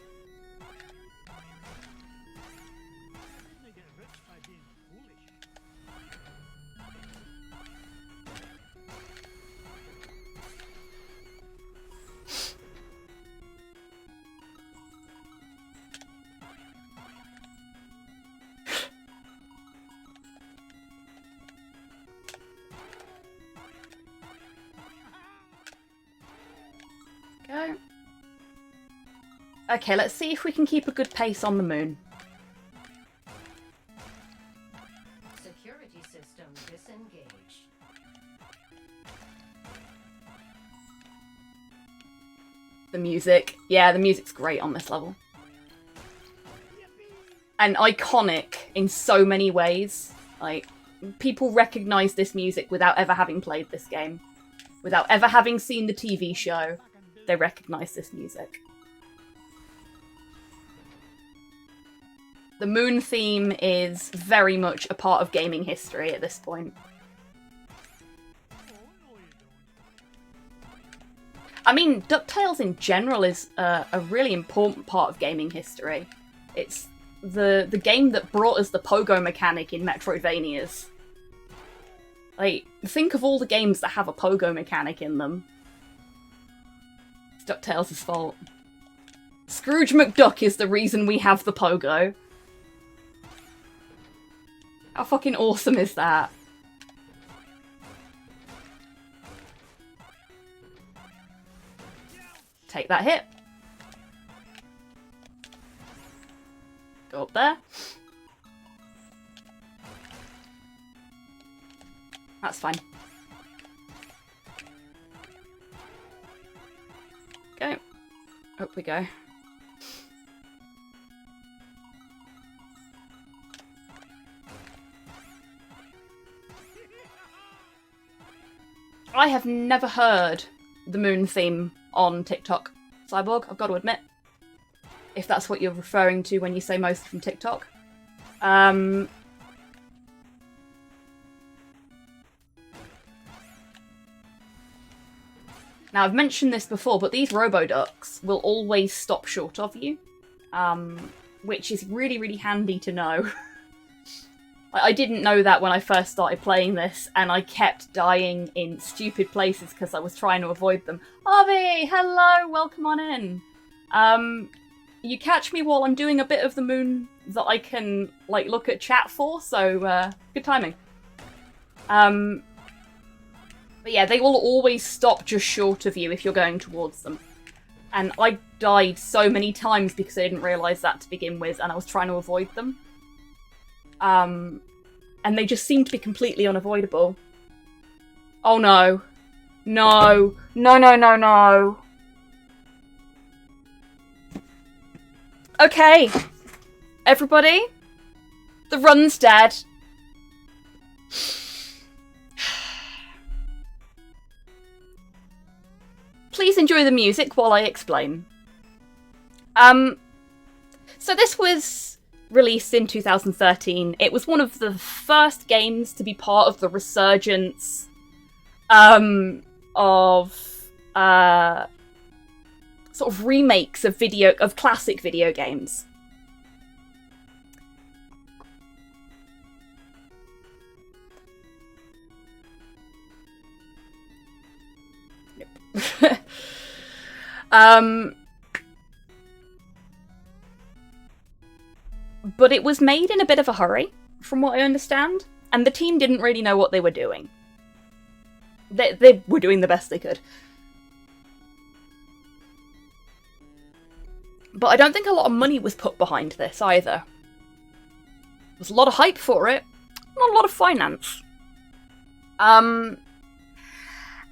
Go. Okay, let's see if we can keep a good pace on the moon. Security system disengaged. The music. Yeah, the music's great on this level. And iconic in so many ways. Like, people recognise this music without ever having played this game. Without ever having seen the TV show. They recognise this music. The moon theme is very much a part of gaming history at this point. I mean, DuckTales in general is a really important part of gaming history. It's the game that brought us the pogo mechanic in Metroidvanias. Like, think of all the games that have a pogo mechanic in them. It's DuckTales' fault. Scrooge McDuck is the reason we have the pogo. How fucking awesome is that? Take that hit. Go up there. That's fine. Go. Up we go. I have never heard the moon theme on TikTok, Cyborg, I've got to admit. If that's what you're referring to when you say mostly from TikTok. Now, I've mentioned this before, but these Roboducks will always stop short of you. Which is really, really handy to know. I didn't know that when I first started playing this, and I kept dying in stupid places because I was trying to avoid them. Avi, hello, welcome on in. You catch me while I'm doing a bit of the moon that I can, like, look at chat for, so, good timing. But yeah, they will always stop just short of you if you're going towards them. And I died so many times because I didn't realise that to begin with, and I was trying to avoid them. And they just seem to be completely unavoidable. Oh no. No. No, no, no, no. Okay. Everybody. The run's dead. Please enjoy the music while I explain. So this was released in 2013. It was one of the first games to be part of the resurgence of sort of remakes of classic video games. Yep. But it was made in a bit of a hurry, from what I understand, and the team didn't really know what they were doing. They were doing the best they could. But I don't think a lot of money was put behind this either. There was a lot of hype for it, not a lot of finance. And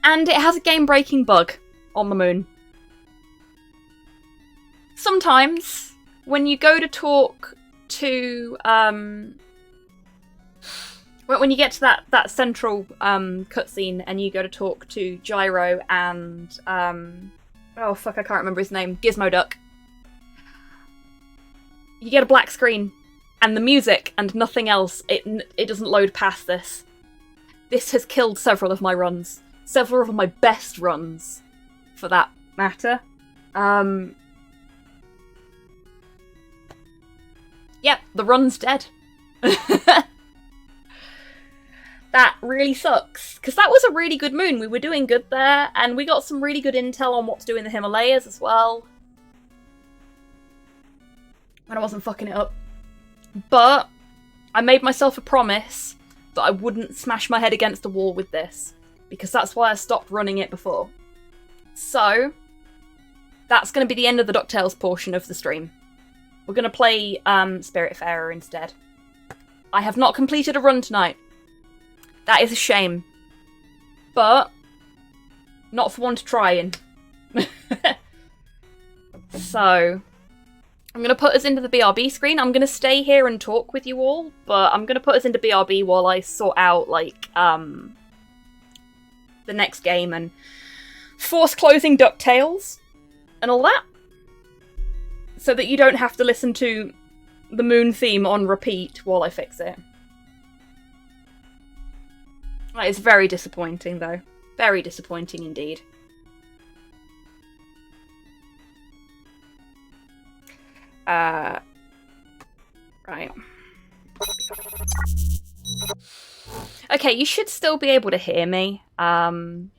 it has a game-breaking bug on the moon. Sometimes, when you go to talk to when you get to that central cutscene and you go to talk to Gyro and oh fuck, I can't remember his name, Gizmo Duck, you get a black screen and the music and nothing else. It doesn't load past this. This has killed several of my runs, several of my best runs, for that matter. Yep, the run's dead. That really sucks, because that was a really good moon. We were doing good there, and we got some really good intel on what to do in the Himalayas as well. And I wasn't fucking it up. But I made myself a promise that I wouldn't smash my head against a wall with this, because that's why I stopped running it before. So, that's going to be the end of the DuckTales portion of the stream. We're going to play Spiritfarer instead. I have not completed a run tonight. That is a shame. But, not for one to try in. So, I'm going to put us into the BRB screen. I'm going to stay here and talk with you all, but I'm going to put us into BRB while I sort out, like, the next game and force closing DuckTales and all that. So that you don't have to listen to the moon theme on repeat while I fix it. That is very disappointing, though. Very disappointing indeed. Right. Okay, you should still be able to hear me. And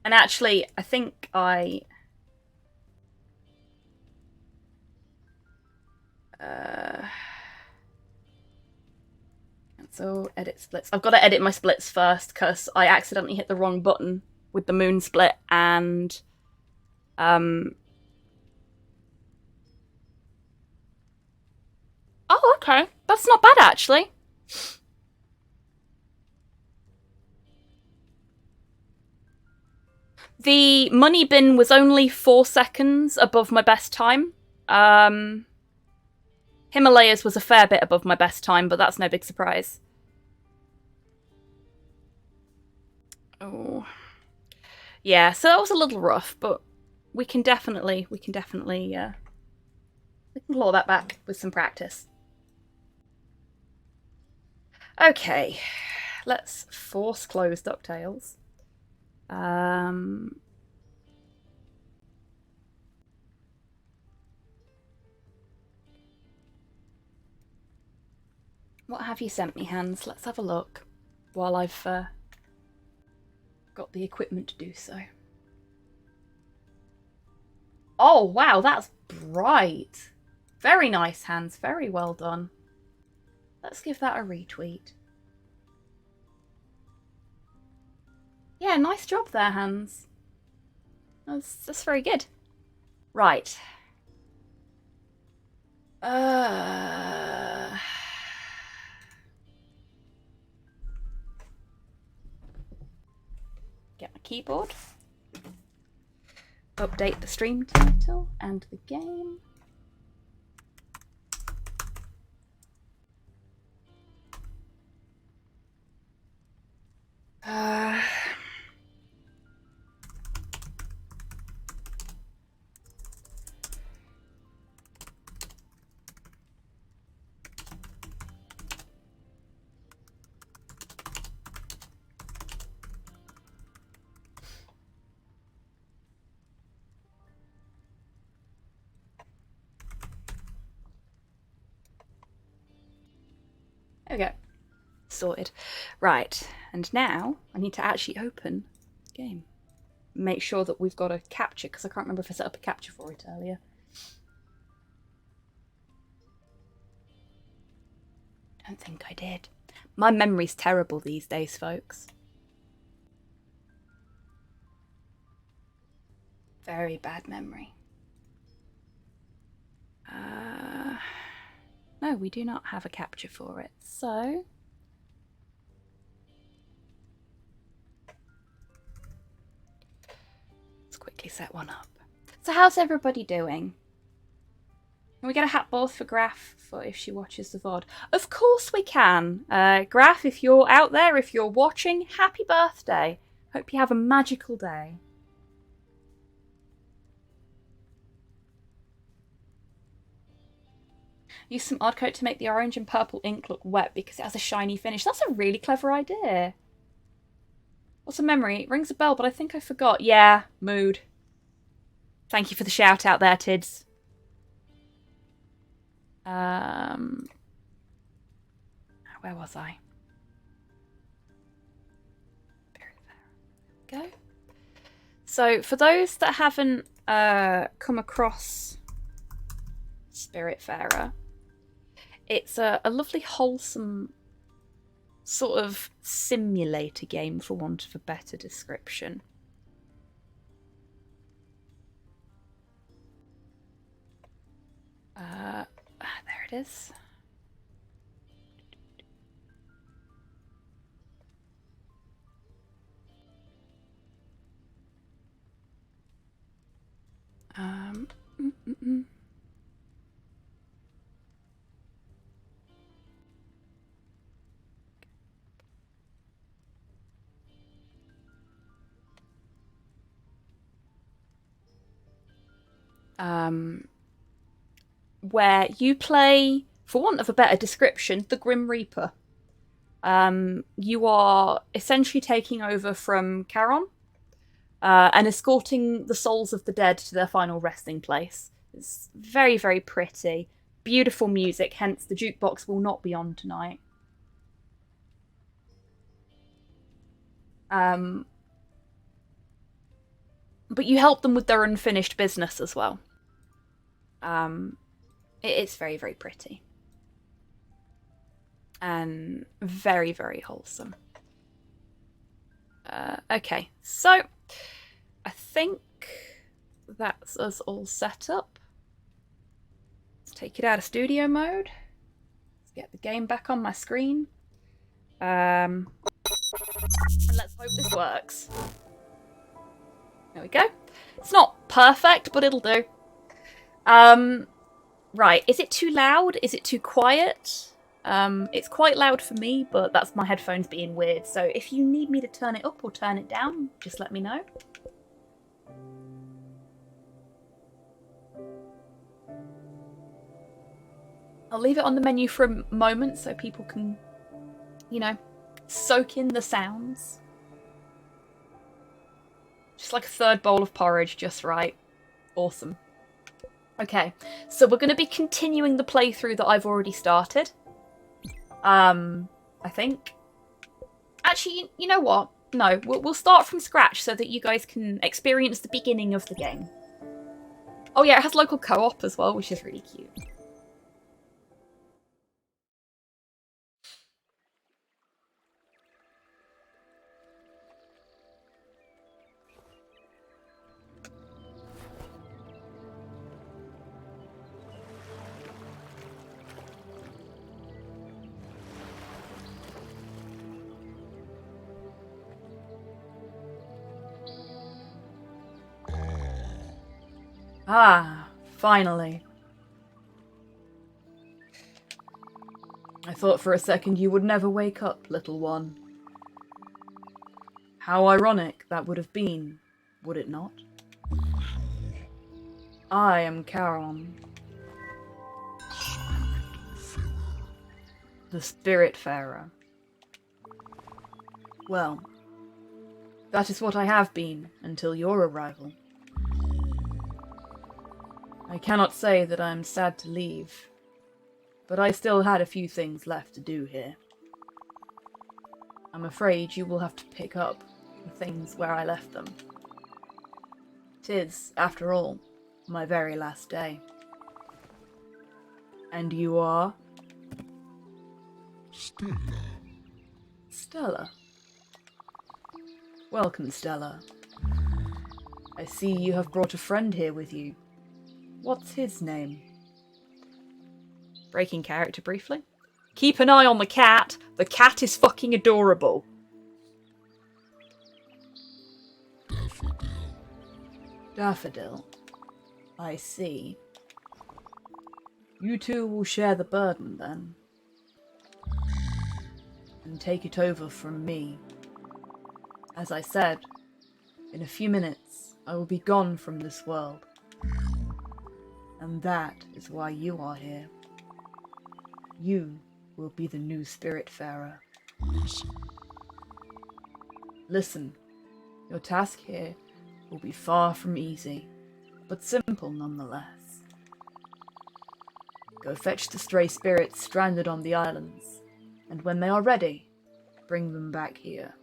actually, I think so edit splits. I've got to edit my splits first because I accidentally hit the wrong button with the moon split and oh, okay. That's not bad actually. The money bin was only 4 seconds above my best time. Himalayas was a fair bit above my best time, but that's no big surprise. Oh. Yeah, so that was a little rough, but we can definitely we can claw that back with some practice. Okay, let's force close Ducktales. What have you sent me, Hans? Let's have a look while I've got the equipment to do so. Oh, wow, that's bright. Very nice, Hans. Very well done. Let's give that a retweet. Yeah, nice job there, Hans. That's very good. Right. Get my keyboard. Update the stream title and the game. There we go. Sorted. Right, and now I need to actually open the game. Make sure that we've got a capture, because I can't remember if I set up a capture for it earlier. Don't think I did. My memory's terrible these days, folks. Very bad memory. No, we do not have a capture for it, so... let's quickly set one up. So how's everybody doing? Can we get a hat both for Graf for if she watches the VOD? Of course we can! Graf, if you're out there, if you're watching, happy birthday! Hope you have a magical day. Use some odd coat to make the orange and purple ink look wet because it has a shiny finish. That's a really clever idea. What's a memory? It rings a bell, but I think I forgot. Yeah, mood. Thank you for the shout out there, Tids. Where was I? There we go. So, for those that haven't come across Spiritfarer, it's a lovely, wholesome sort of simulator game, for want of a better description. There it is. Where you play, for want of a better description, the Grim Reaper. You are essentially taking over from Charon and escorting the souls of the dead to their final resting place. It's very, very pretty. Beautiful music, hence the jukebox will not be on tonight. But you help them with their unfinished business as well. It's very, very pretty. And very, very wholesome. Okay, so I think that's us all set up. Let's take it out of studio mode. Let's get the game back on my screen. And let's hope this works. There we go. It's not perfect, but it'll do. Right, is it too loud? Is it too quiet? It's quite loud for me, but that's my headphones being weird. So if you need me to turn it up or turn it down, just let me know. I'll leave it on the menu for a moment so people can, you know, soak in the sounds. Just like a third bowl of porridge, just right. Awesome. Okay, so we're going to be continuing the playthrough that I've already started. I think. Actually, you know what? No, we'll start from scratch so that you guys can experience the beginning of the game. Oh yeah, it has local co-op as well, which is really cute. Ah, finally. I thought for a second you would never wake up, little one. How ironic that would have been, would it not? I am Charon, the Spiritfarer. Well, that is what I have been until your arrival. I cannot say that I am sad to leave, but I still had a few things left to do here. I'm afraid you will have to pick up the things where I left them. 'Tis, after all, my very last day. And you are? Stella. Stella. Welcome, Stella. I see you have brought a friend here with you. What's his name? Breaking character briefly. Keep an eye on the cat. The cat is fucking adorable. Daffodil. Daffodil. I see. You two will share the burden then. And take it over from me. As I said, in a few minutes I will be gone from this world. And that is why you are here. You will be the new Spiritfarer. Listen. Listen, your task here will be far from easy, but simple nonetheless. Go fetch the stray spirits stranded on the islands, and when they are ready, bring them back here.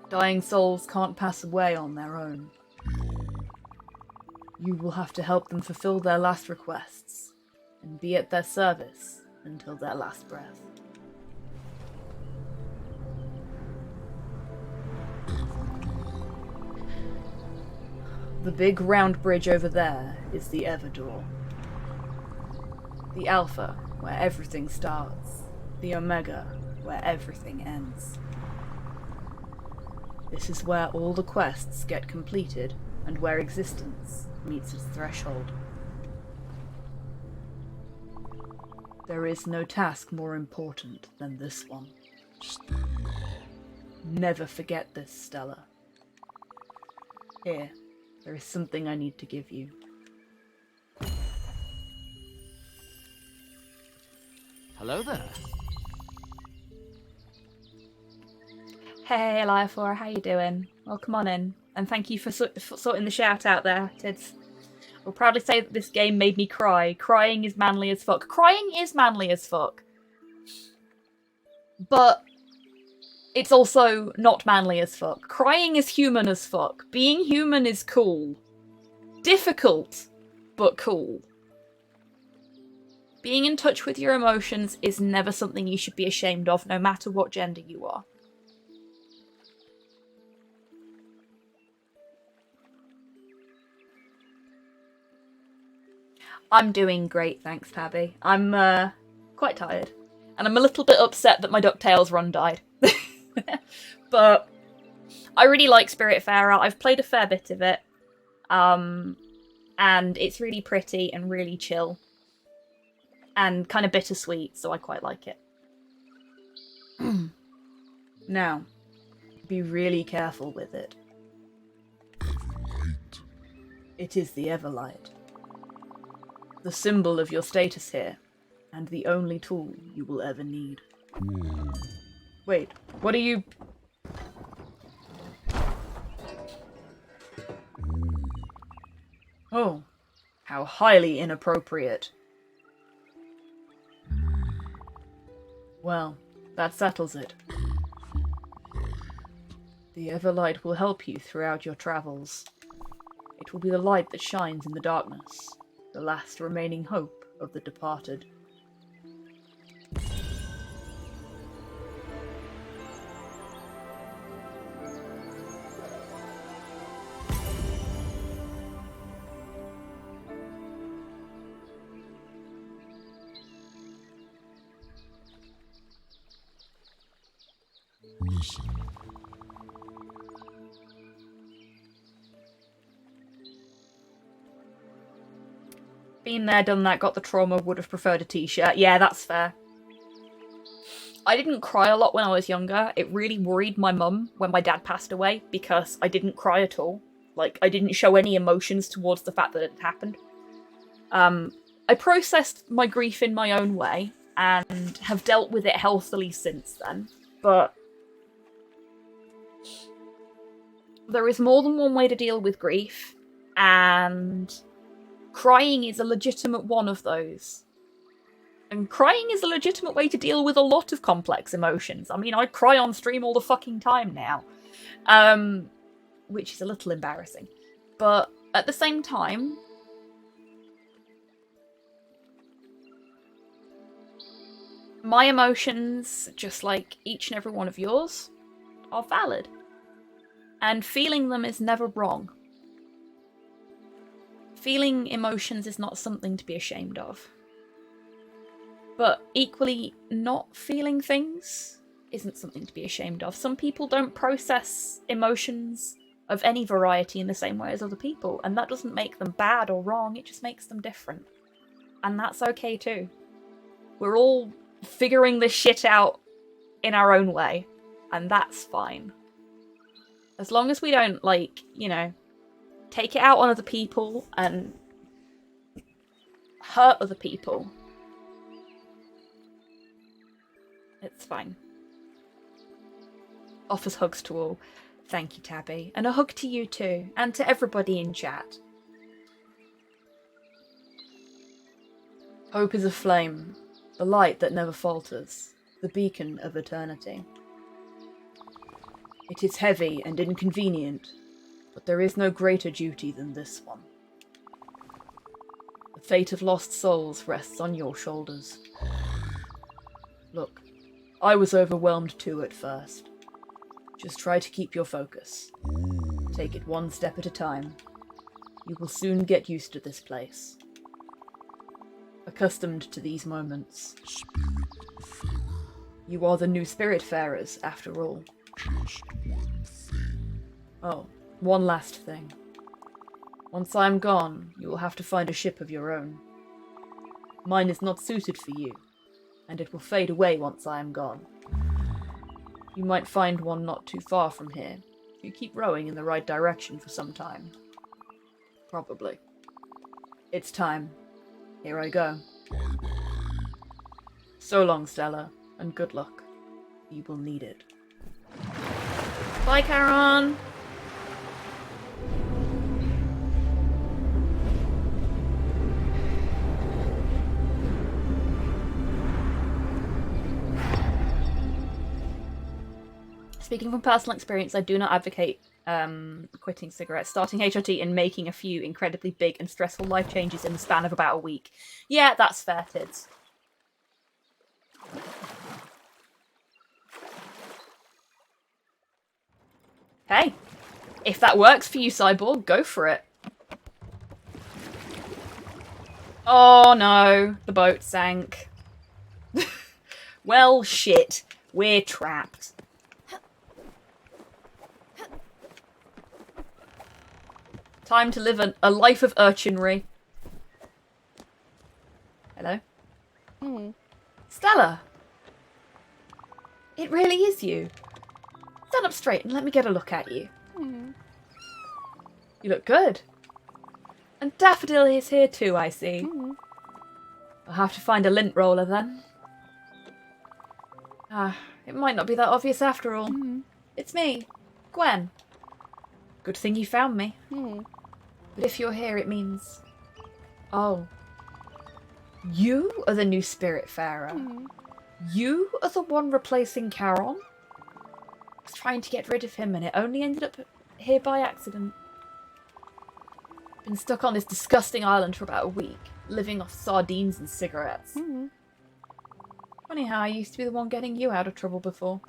Dying souls can't pass away on their own. You will have to help them fulfill their last requests, and be at their service until their last breath. The big round bridge over there is the Everdoor. The Alpha, where everything starts. The Omega, where everything ends. This is where all the quests get completed, and where existence meets its threshold. There is no task more important than this one. Stella. Never forget this, Stella. Here, there is something I need to give you. Hello there. Hey, Eliaphora, how you doing? Welcome on in, and thank you for sorting the shout out there, Tids. will proudly say that this game made me cry. Crying is manly as fuck. Crying is manly as fuck. But it's also not manly as fuck. Crying is human as fuck. Being human is cool. Difficult, but cool. Being in touch with your emotions is never something you should be ashamed of, no matter what gender you are. I'm doing great, thanks, Tabby. I'm quite tired. And I'm a little bit upset that my Ducktales run died. But I really like Spiritfarer. I've played a fair bit of it. And it's really pretty and really chill. And kind of bittersweet, so I quite like it. Now, be really careful with it. Everlight. It is the Everlight. The symbol of your status here, and the only tool you will ever need. Whoa. Wait, what are you... Oh, how highly inappropriate. Well, that settles it. The Everlight will help you throughout your travels. It will be the light that shines in the darkness, the last remaining hope of the departed. Listen. Been there, done that, got the trauma, would have preferred a t-shirt. Yeah, that's fair. I didn't cry a lot when I was younger. It really worried my mum when my dad passed away because I didn't cry at all. Like, I didn't show any emotions towards the fact that it had happened. I processed my grief in my own way and have dealt with it healthily since then. But there is more than one way to deal with grief, and crying is a legitimate one of those. And crying is a legitimate way to deal with a lot of complex emotions. I mean, I cry on stream all the fucking time now. Which is a little embarrassing. But at the same time, my emotions, just like each and every one of yours, are valid. And feeling them is never wrong. Feeling emotions is not something to be ashamed of. But equally, not feeling things isn't something to be ashamed of. Some people don't process emotions of any variety in the same way as other people, and that doesn't make them bad or wrong, it just makes them different. And that's okay too. We're all figuring this shit out in our own way, and that's fine. As long as we don't, like, you know, take it out on other people and hurt other people, it's fine. Offers hugs to all. Thank you, Tabby. And a hug to you too, and to everybody in chat. Hope is a flame, the light that never falters, the beacon of eternity. It is heavy and inconvenient, but there is no greater duty than this one. The fate of lost souls rests on your shoulders. Look, I was overwhelmed too at first. Just try to keep your focus. Take it one step at a time. You will soon get used to this place. Accustomed to these moments. Spiritfarer. You are the new Spiritfarers, after all. Just one thing. Oh, one last thing. Once I am gone, you will have to find a ship of your own. Mine is not suited for you, and it will fade away once I am gone. You might find one not too far from here, if you keep rowing in the right direction for some time. Probably. It's time. Here I go. Bye-bye. So long, Stella, and good luck. You will need it. Bye, Charon! Speaking from personal experience, I do not advocate quitting cigarettes, starting HRT and making a few incredibly big and stressful life changes in the span of about a week. Yeah, that's fair, Tids. Hey, if that works for you, Cyborg, go for it. Oh no, the boat sank. Well, shit. We're trapped. Time to live a life of urchinry. Hello? Stella! It really is you. Stand up straight and let me get a look at you. You look good. And Daffodil is here too, I see. I'll have to find a lint roller then. Ah, it might not be that obvious after all. It's me, Gwen. Good thing you found me. But if you're here, it means... Oh. You are the new Spiritfarer. You are the one replacing Charon? I was trying to get rid of him and it only ended up here by accident. Been stuck on this disgusting island for about a week, living off sardines and cigarettes. Funny how I used to be the one getting you out of trouble before.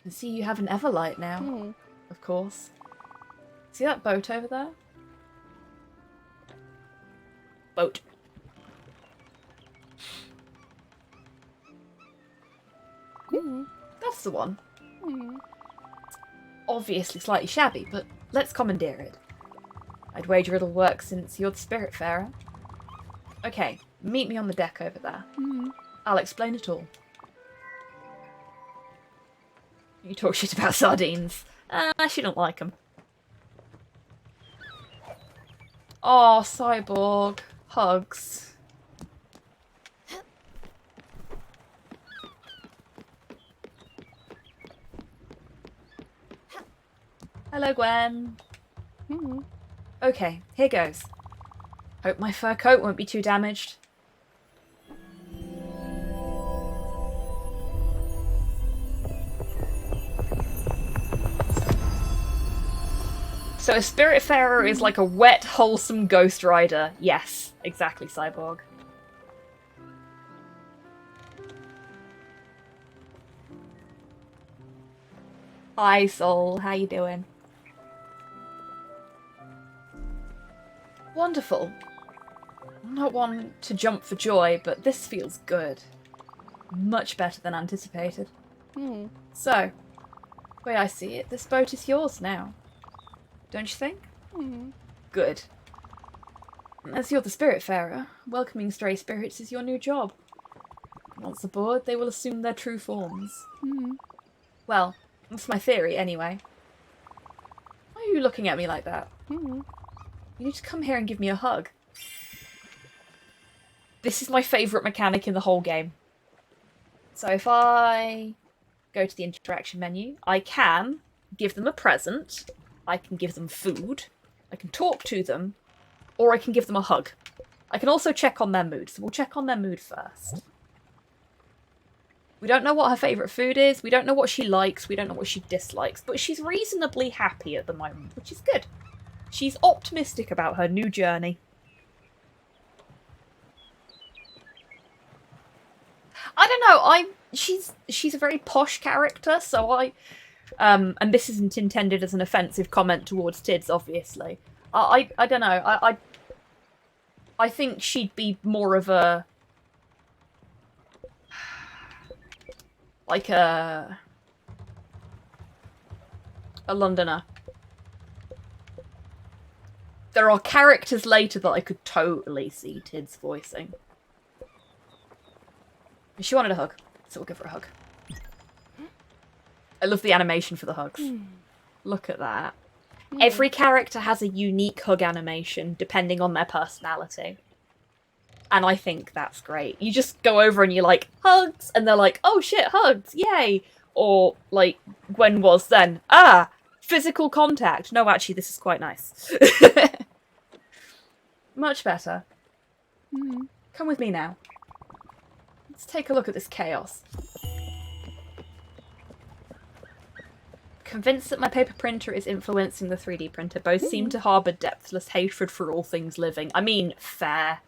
Can see you have an Everlight now, of course. See that boat over there? Boat. That's the one. Obviously slightly shabby, but let's commandeer it. I'd wager it'll work since you're the Spiritfarer. Okay, meet me on the deck over there. I'll explain it all. You talk shit about sardines. I shouldn't like them. Oh, Cyborg. Hugs. Hello, Gwen. Okay, here goes. Hope my fur coat won't be too damaged. So a Spiritfarer is like a wet, wholesome Ghost Rider. Yes, exactly, Cyborg. Hi, Soul. How you doing? Wonderful. I'm not one to jump for joy, but this feels good. Much better than anticipated. So, the way I see it, this boat is yours now. Don't you think? Good. As you're the Spiritfarer, welcoming stray spirits is your new job. Once aboard, they will assume their true forms. Well, that's my theory, anyway. Why are you looking at me like that? You need to come here and give me a hug. This is my favourite mechanic in the whole game. So if I go to the interaction menu, I can give them a present, I can give them food, I can talk to them, or I can give them a hug. I can also check on their mood, so we'll check on their mood first. We don't know what her favourite food is, we don't know what she likes, we don't know what she dislikes, but she's reasonably happy at the moment, which is good. She's optimistic about her new journey. I don't know, she's a very posh character, so and this isn't intended as an offensive comment towards Tids, obviously. I don't know, I think she'd be more of a... like a Londoner. There are characters later that I could totally see Tids voicing. She wanted a hug, so we'll give her a hug. I love the animation for the hugs. Look at that. Every character has a unique hug animation, depending on their personality. And I think that's great. You just go over and you're like, hugs! And they're like, oh shit, hugs, yay! Or, like, Gwen was then, physical contact. No, actually, this is quite nice. Much better. Come with me now. Let's take a look at this chaos. Convinced that my paper printer is influencing the 3D printer. Both seem to harbour depthless hatred for all things living. I mean, fair.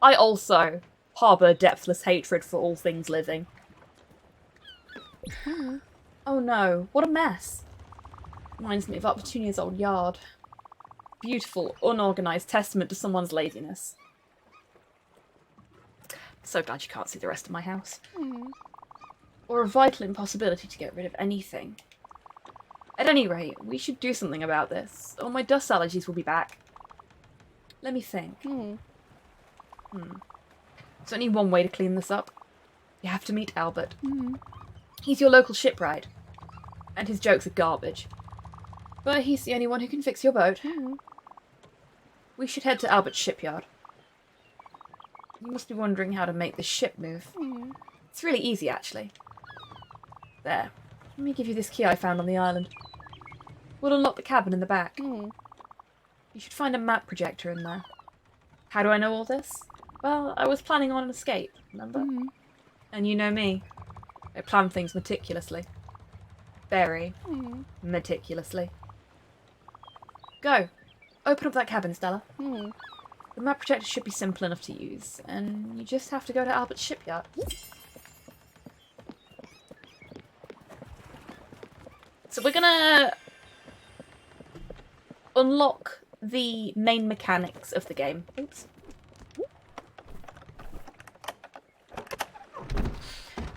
I also harbour depthless hatred for all things living. Oh no, what a mess. Reminds me of up to 2 years old yard. Beautiful, unorganised testament to someone's laziness. So glad you can't see the rest of my house. Or a vital impossibility to get rid of anything. At any rate, we should do something about this, or my dust allergies will be back. Let me think. There's only one way to clean this up. You have to meet Albert. He's your local shipwright, and his jokes are garbage. But he's the only one who can fix your boat. We should head to Albert's shipyard. You must be wondering how to make this ship move. It's really easy, actually. There. Let me give you this key I found on the island. We'll unlock the cabin in the back. You should find a map projector in there. How do I know all this? Well, I was planning on an escape, remember? And you know me. I plan things meticulously. Very meticulously. Go. Open up that cabin, Stella. The map projector should be simple enough to use, and you just have to go to Albert's shipyard. So we're gonna unlock the main mechanics of the game. Oops.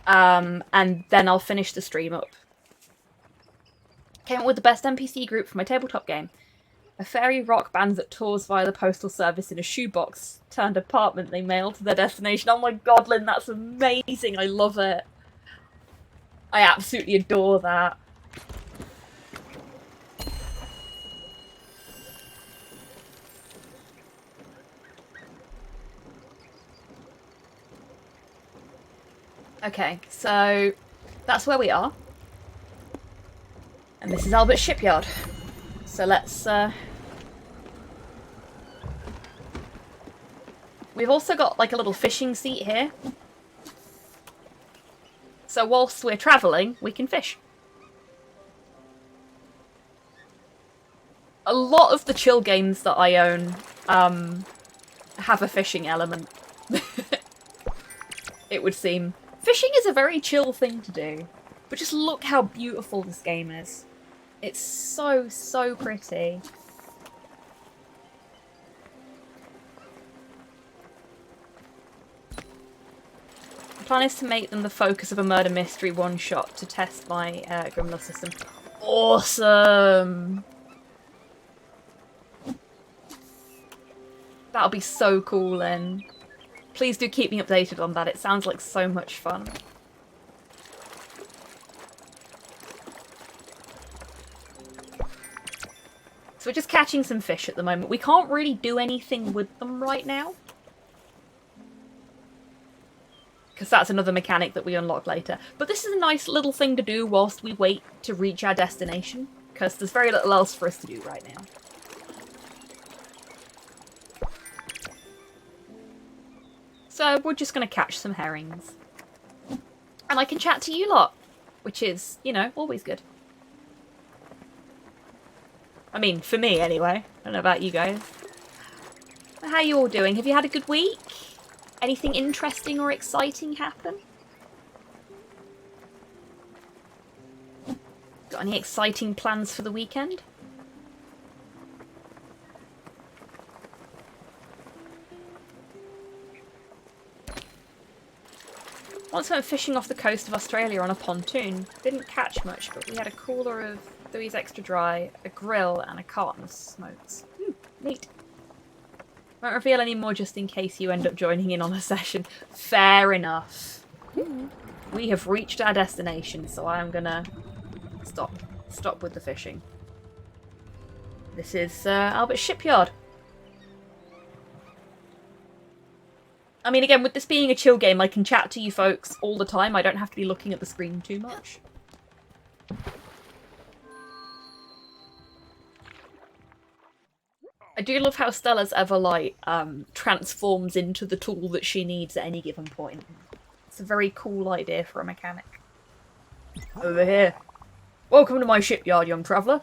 And then I'll finish the stream up. Came up with the best NPC group for my tabletop game. A fairy rock band that tours via the postal service in a shoebox turned apartment they mail to their destination. Oh my god, Lynn, that's amazing. I love it. I absolutely adore that. Okay, so that's where we are. And this is Albert's shipyard. So let's... We've also got like a little fishing seat here. So whilst we're travelling, we can fish. A lot of the chill games that I own have a fishing element. It would seem. Fishing is a very chill thing to do. But just look how beautiful this game is. It's so, so pretty. The plan is to make them the focus of a murder mystery one-shot to test my Grimlock system. Awesome! That'll be so cool then. Please do keep me updated on that. It sounds like so much fun. So we're just catching some fish at the moment. We can't really do anything with them right now. Because that's another mechanic that we unlock later. But this is a nice little thing to do whilst we wait to reach our destination. Because there's very little else for us to do right now. So we're just going to catch some herrings. And I can chat to you lot. Which is, you know, always good. I mean, for me anyway. I don't know about you guys. How are you all doing? Have you had a good week? Anything interesting or exciting happen? Got any exciting plans for the weekend? Once went fishing off the coast of Australia on a pontoon. Didn't catch much, but we had a cooler of Louis Extra Dry, a grill, and a carton of smokes. Neat. Won't reveal any more just in case you end up joining in on a session. Fair enough. We have reached our destination, so I am gonna stop with the fishing. This is Albert's shipyard. I mean, again, with this being a chill game, I can chat to you folks all the time. I don't have to be looking at the screen too much. I do love how Stella's Everlight transforms into the tool that she needs at any given point. It's a very cool idea for a mechanic. Over here. Welcome to my shipyard, young traveller,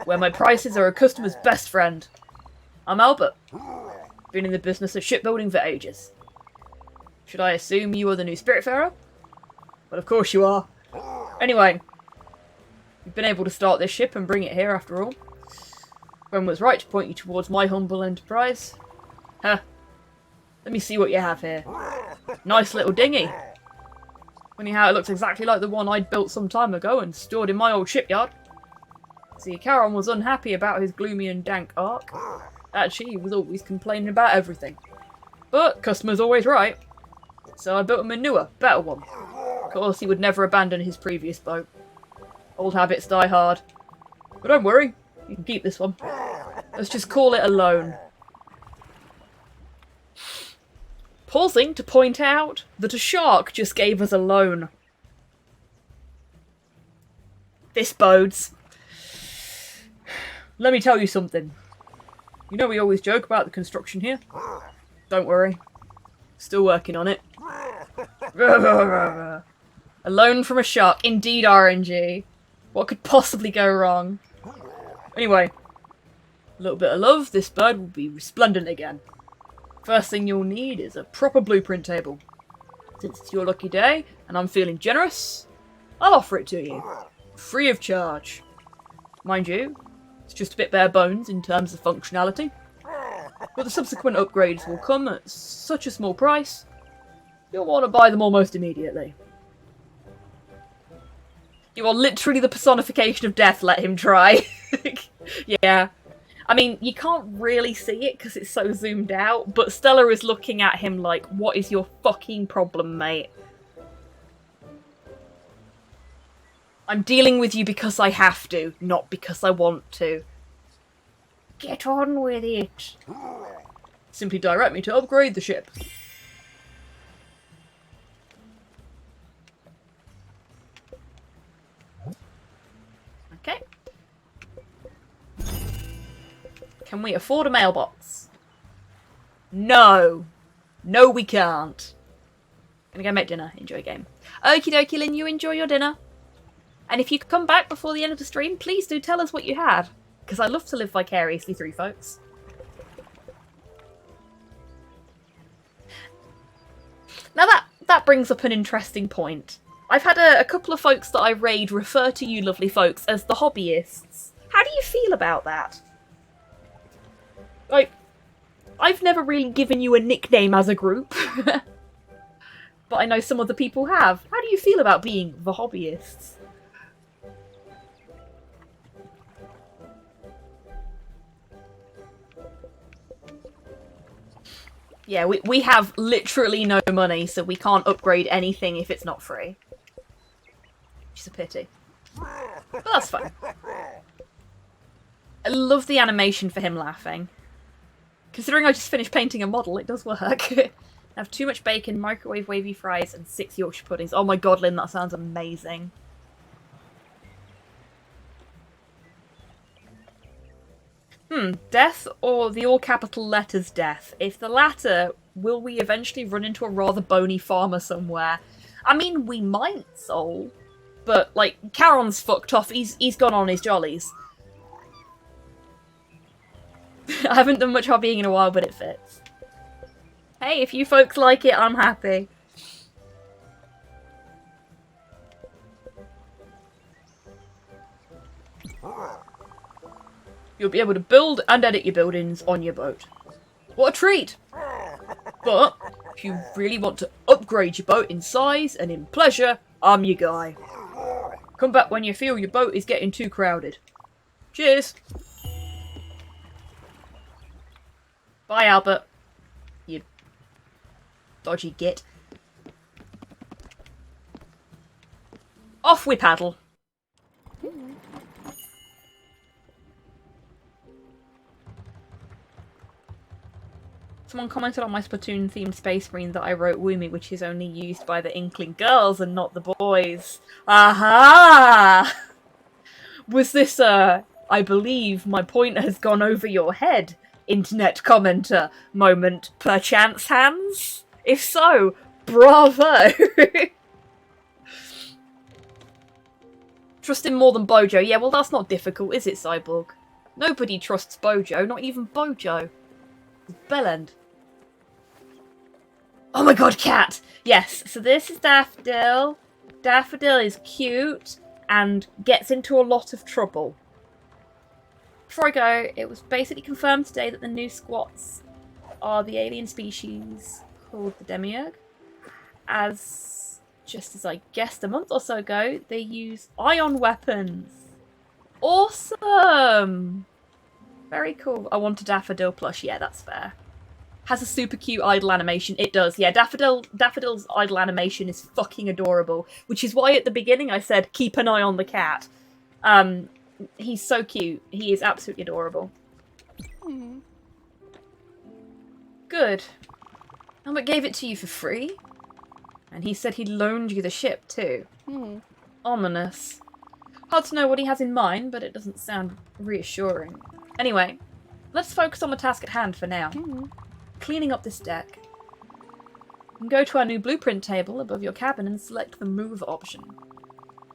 where my prices are a customer's best friend. I'm Albert. Been in the business of shipbuilding for ages. Should I assume you are the new Spiritfarer? Well, of course you are. Anyway, you've been able to start this ship and bring it here after all. Gwen was right to point you towards my humble enterprise. Huh. Let me see what you have here. Nice little dinghy. Funny how it looks exactly like the one I'd built some time ago and stored in my old shipyard. See, Charon was unhappy about his gloomy and dank ark. Actually, he was always complaining about everything. But customer's always right. So I built him a newer, better one. Of course, he would never abandon his previous boat. Old habits die hard. But don't worry, you can keep this one. Let's just call it a loan. Pausing to point out that a shark just gave us a loan. This bodes. Let me tell you something. You know we always joke about the construction here? Don't worry. Still working on it. A loan from a shark. Indeed, RNG. What could possibly go wrong? Anyway, a little bit of love, this bird will be resplendent again. First thing you'll need is a proper blueprint table. Since it's your lucky day, and I'm feeling generous, I'll offer it to you. Free of charge. Mind you, it's just a bit bare bones in terms of functionality. But the subsequent upgrades will come at such a small price, you'll want to buy them almost immediately. You are literally the personification of death, let him try. Yeah. I mean, you can't really see it because it's so zoomed out, but Stella is looking at him like, what is your fucking problem, mate? I'm dealing with you because I have to, not because I want to. Get on with it. Simply direct me to upgrade the ship. Okay. Can we afford a mailbox? No. No, we can't. Gonna go make dinner. Enjoy game. Okie dokie, Lynn, you enjoy your dinner. And if you come back before the end of the stream, please do tell us what you had. Because I love to live vicariously through folks. Now that brings up an interesting point. I've had a couple of folks that I raid refer to you lovely folks as the hobbyists. How do you feel about that? Like, I've never really given you a nickname as a group. But I know some other people have. How do you feel about being the hobbyists? Yeah, we have literally no money, so we can't upgrade anything if it's not free. Which is a pity. But that's fine. I love the animation for him laughing. Considering I just finished painting a model, it does work. I have too much bacon, microwave wavy fries, and 6 Yorkshire puddings. Oh my god, Lynn, that sounds amazing. Death or the all capital letters death? If the latter, will we eventually run into a rather bony farmer somewhere? I mean, we might, Soul. But, like, Charon's fucked off. He's gone on his jollies. I haven't done much hobbying in a while, but it fits. Hey, if you folks like it, I'm happy. You'll be able to build and edit your buildings on your boat. What a treat! But, if you really want to upgrade your boat in size and in pleasure, I'm your guy. Come back when you feel your boat is getting too crowded. Cheers! Bye, Albert. You dodgy git. Off we paddle. Someone commented on my Splatoon-themed space marine that I wrote Woomy, which is only used by the Inkling girls and not the boys. Aha! Was this I believe my point has gone over your head, internet commenter moment perchance, Hans? If so, bravo! Trust him more than Bojo. Yeah, well, that's not difficult, is it, Cyborg? Nobody trusts Bojo, not even Bojo. Bellend. Oh my god, cat! Yes, so this is Daffodil. Daffodil is cute and gets into a lot of trouble. Before I go, it was basically confirmed today that the new squats are the alien species called the Demiurge. Just as I guessed a month or so ago, they use ion weapons. Awesome! Very cool. I want a Daffodil plush. Yeah, that's fair. Has a super cute idle animation. It does. Yeah, Daffodil's idle animation is fucking adorable. Which is why at the beginning I said, keep an eye on the cat. He's so cute. He is absolutely adorable. Mm. Good. Albert gave it to you for free. And he said he loaned you the ship too. Mm. Ominous. Hard to know what he has in mind, but it doesn't sound reassuring. Anyway, let's focus on the task at hand for now. Mm. Cleaning up this deck. You can go to our new blueprint table above your cabin and select the move option.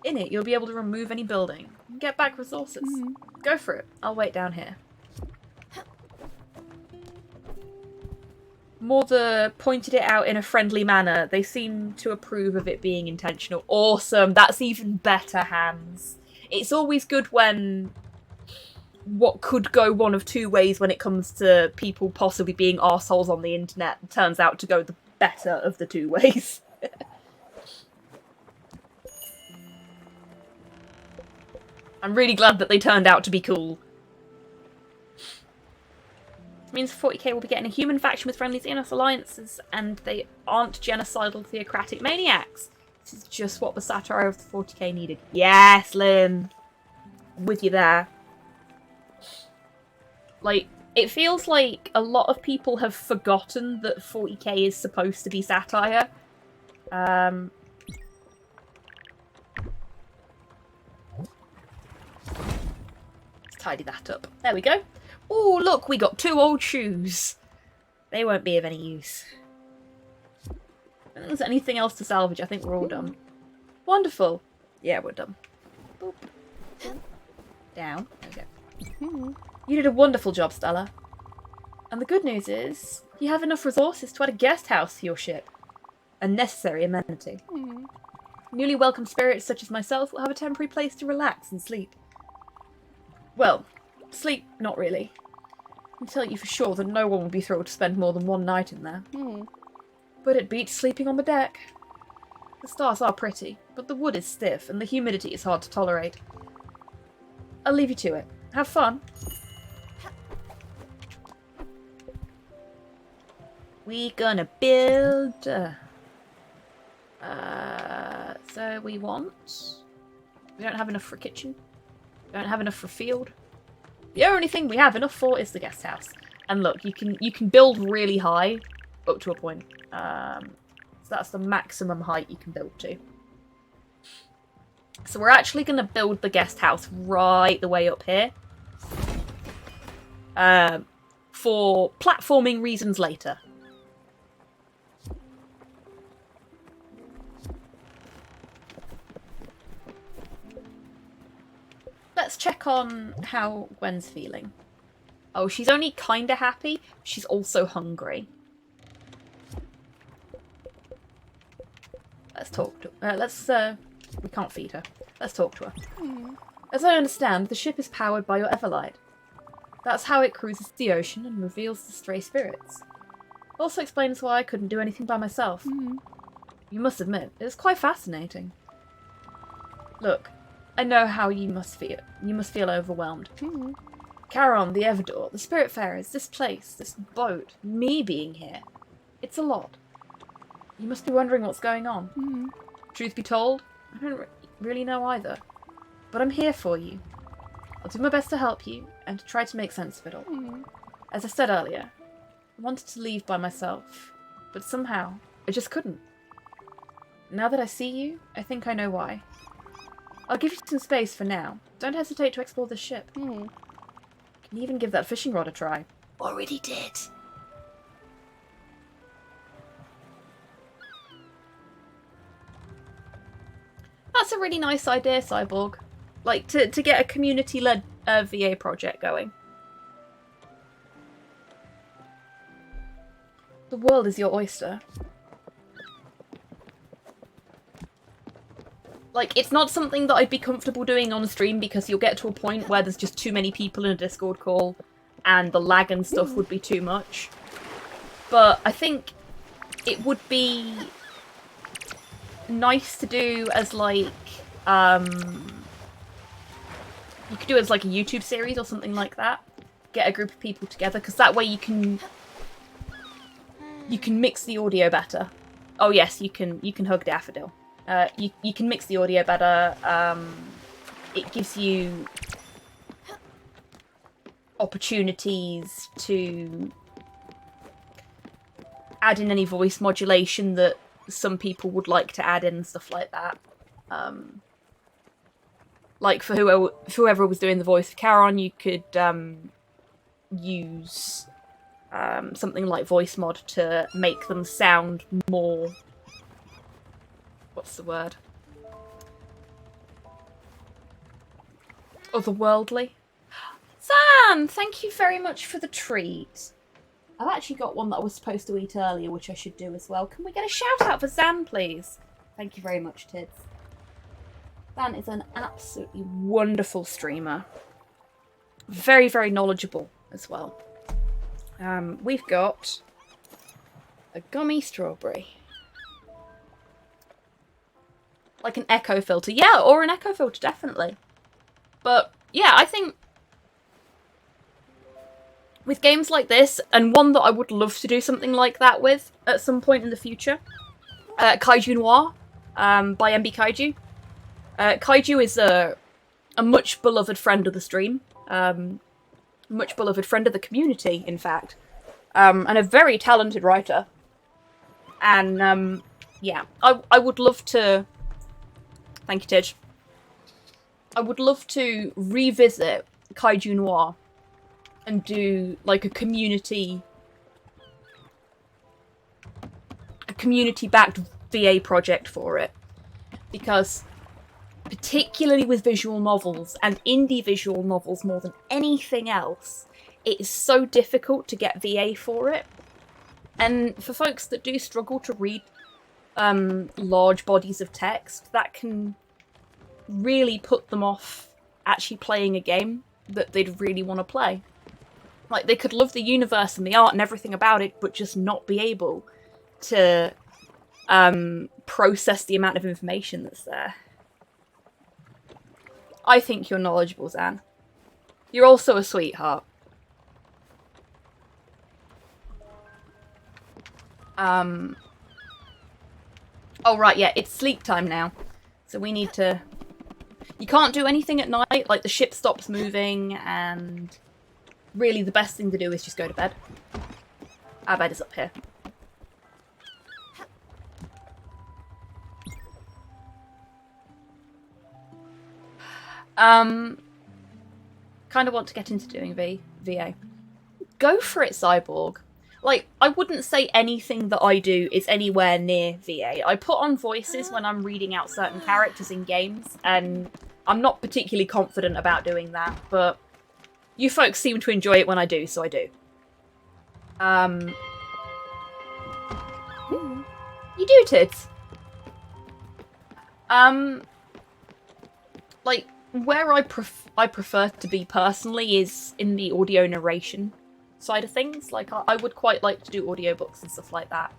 In it, you'll be able to remove any building and get back resources. Mm. Go for it. I'll wait down here. Morda pointed it out in a friendly manner. They seem to approve of it being intentional. Awesome. That's even better, Hans. It's always good when what could go one of two ways when it comes to people possibly being arseholes on the internet turns out to go the better of the two ways. I'm really glad that they turned out to be cool. It means 40k will be getting a human faction with friendly Xenos alliances, and they aren't genocidal theocratic maniacs. This is just what the satire of the 40k needed. Yes, Lynn! I'm with you there. Like, it feels like a lot of people have forgotten that 40k is supposed to be satire. Let's tidy that up. There we go. Oh, look, we got 2 old shoes. They won't be of any use. I don't think there's anything else to salvage. I think we're all done. Wonderful. Yeah, we're done. Boop. Down. There we go. Mm. You did a wonderful job, Stella. And the good news is, you have enough resources to add a guest house to your ship. A necessary amenity. Mm. Newly welcome spirits such as myself will have a temporary place to relax and sleep. Well, sleep, not really. I can tell you for sure that no one will be thrilled to spend more than one night in there. Mm. But it beats sleeping on the deck. The stars are pretty, but the wood is stiff and the humidity is hard to tolerate. I'll leave you to it. Have fun. We gonna build... so we want... We don't have enough for a kitchen. We don't have enough for a field. The only thing we have enough for is the guest house. And look, you can build really high up to a point. So that's the maximum height you can build to. So we're actually going to build the guest house right the way up here. For platforming reasons later. Let's check on how Gwen's feeling. Oh, she's only kinda happy. She's also hungry. Let's talk to her. We can't feed her. Let's talk to her. Mm. As I understand, the ship is powered by your Everlight. That's how it cruises the ocean and reveals the stray spirits. Also explains why I couldn't do anything by myself. Mm. You must admit, it's quite fascinating. Look, I know how you must feel. You must feel overwhelmed. Mm. Charon, the Everdor, the Spiritfarers, this place, this boat, me being here. It's a lot. You must be wondering what's going on. Mm. Truth be told, I don't really know either. But I'm here for you. I'll do my best to help you, and to try to make sense of it all. Mm. As I said earlier, I wanted to leave by myself, but somehow, I just couldn't. Now that I see you, I think I know why. I'll give you some space for now. Don't hesitate to explore this ship. Mm. Can even give that fishing rod a try. Already did. That's a really nice idea, Cyborg. Like, to get a community-led VA project going. The world is your oyster. Like, it's not something that I'd be comfortable doing on stream because you'll get to a point where there's just too many people in a Discord call and the lag and stuff would be too much. But I think it would be nice to do as, like, you could do it as, like, a YouTube series or something like that. Get a group of people together, because that way you can mix the audio better. Oh yes, you can hug Daffodil. You can mix the audio better. It gives you opportunities to add in any voice modulation that some people would like to add in and stuff like that. Like for whoever was doing the voice of Charon, you could use something like voice mod to make them sound more... what's the word? Otherworldly. Zan, thank you very much for the treat. I've actually got one that I was supposed to eat earlier, which I should do as well. Can we get a shout out for Zan, please? Thank you very much, Tids. Zan is an absolutely wonderful streamer. Very, very knowledgeable as well. We've got a gummy strawberry. Like an echo filter. Yeah, or an echo filter, definitely. But, yeah, I think with games like this, and one that I would love to do something like that with at some point in the future, Kaiju Noir by MB Kaiju. Kaiju is a much beloved friend of the stream. Much beloved friend of the community, in fact. And a very talented writer. And, yeah, I would love to... Thank you, Tidge. I would love to revisit Kaiju Noir and do, like, a community-backed VA project for it. Because, particularly with visual novels, and indie visual novels more than anything else, it is so difficult to get VA for it. And for folks that do struggle to read large bodies of text, that can really put them off actually playing a game that they'd really want to play. Like, they could love the universe and the art and everything about it, but just not be able to process the amount of information that's there. I think you're knowledgeable, Zan. You're also a sweetheart. Oh, right, yeah, it's sleep time now. So we need to... You can't do anything at night, like the ship stops moving, and really the best thing to do is just go to bed. Our bed is up here. Kind of want to get into doing VA. Go for it, Cyborg. Like, I wouldn't say anything that I do is anywhere near VA. I put on voices when I'm reading out certain characters in games, and I'm not particularly confident about doing that, but you folks seem to enjoy it when I do, so I do. You do, Tids. Like, where I prefer to be personally is in the audio narration side of things. Like, I would quite like to do audiobooks and stuff like that.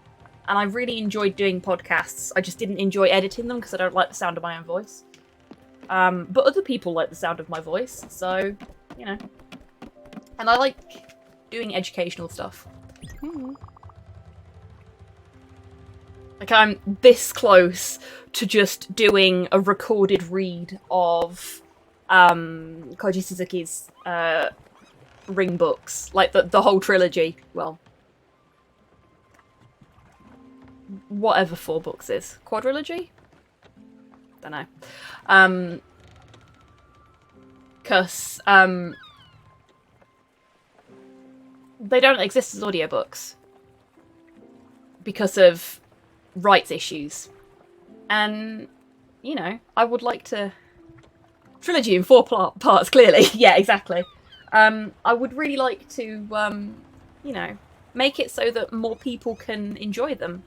And I really enjoyed doing podcasts. I just didn't enjoy editing them because I don't like the sound of my own voice. But other people like the sound of my voice, so, you know. And I like doing educational stuff. Like, I'm this close to just doing a recorded read of Koji Suzuki's Ring books. Like, the whole trilogy. Well, whatever 4 books is. Quadrilogy? Don't know. Because they don't exist as audiobooks because of rights issues. And, you know, I would like to Trilogy in 4 parts, clearly. Yeah, exactly. I would really like to, you know, make it so that more people can enjoy them.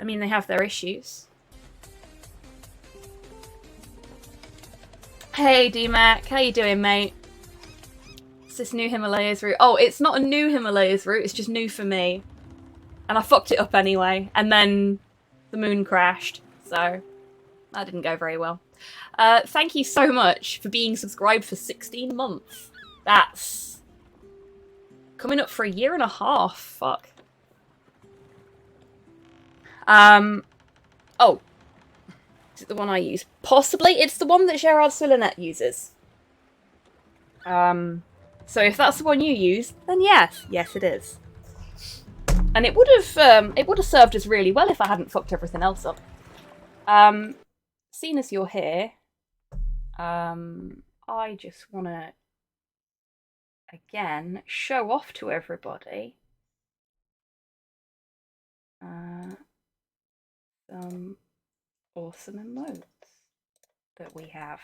I mean, they have their issues. Hey, D-Mac, how you doing, mate? It's this new Himalayas route. Oh, it's not a new Himalayas route, it's just new for me. And I fucked it up anyway, and then the moon crashed, so that didn't go very well. Thank you so much for being subscribed for 16 months. That's coming up for a year and a half. Fuck. Oh. Is it the one I use? Possibly. It's the one that Gerard Soulinet uses. So if that's the one you use, then yes. Yes, it is. And it would have served us really well if I hadn't fucked everything else up. Seeing as you're here, I just want to, again, show off to everybody some awesome emotes that we have.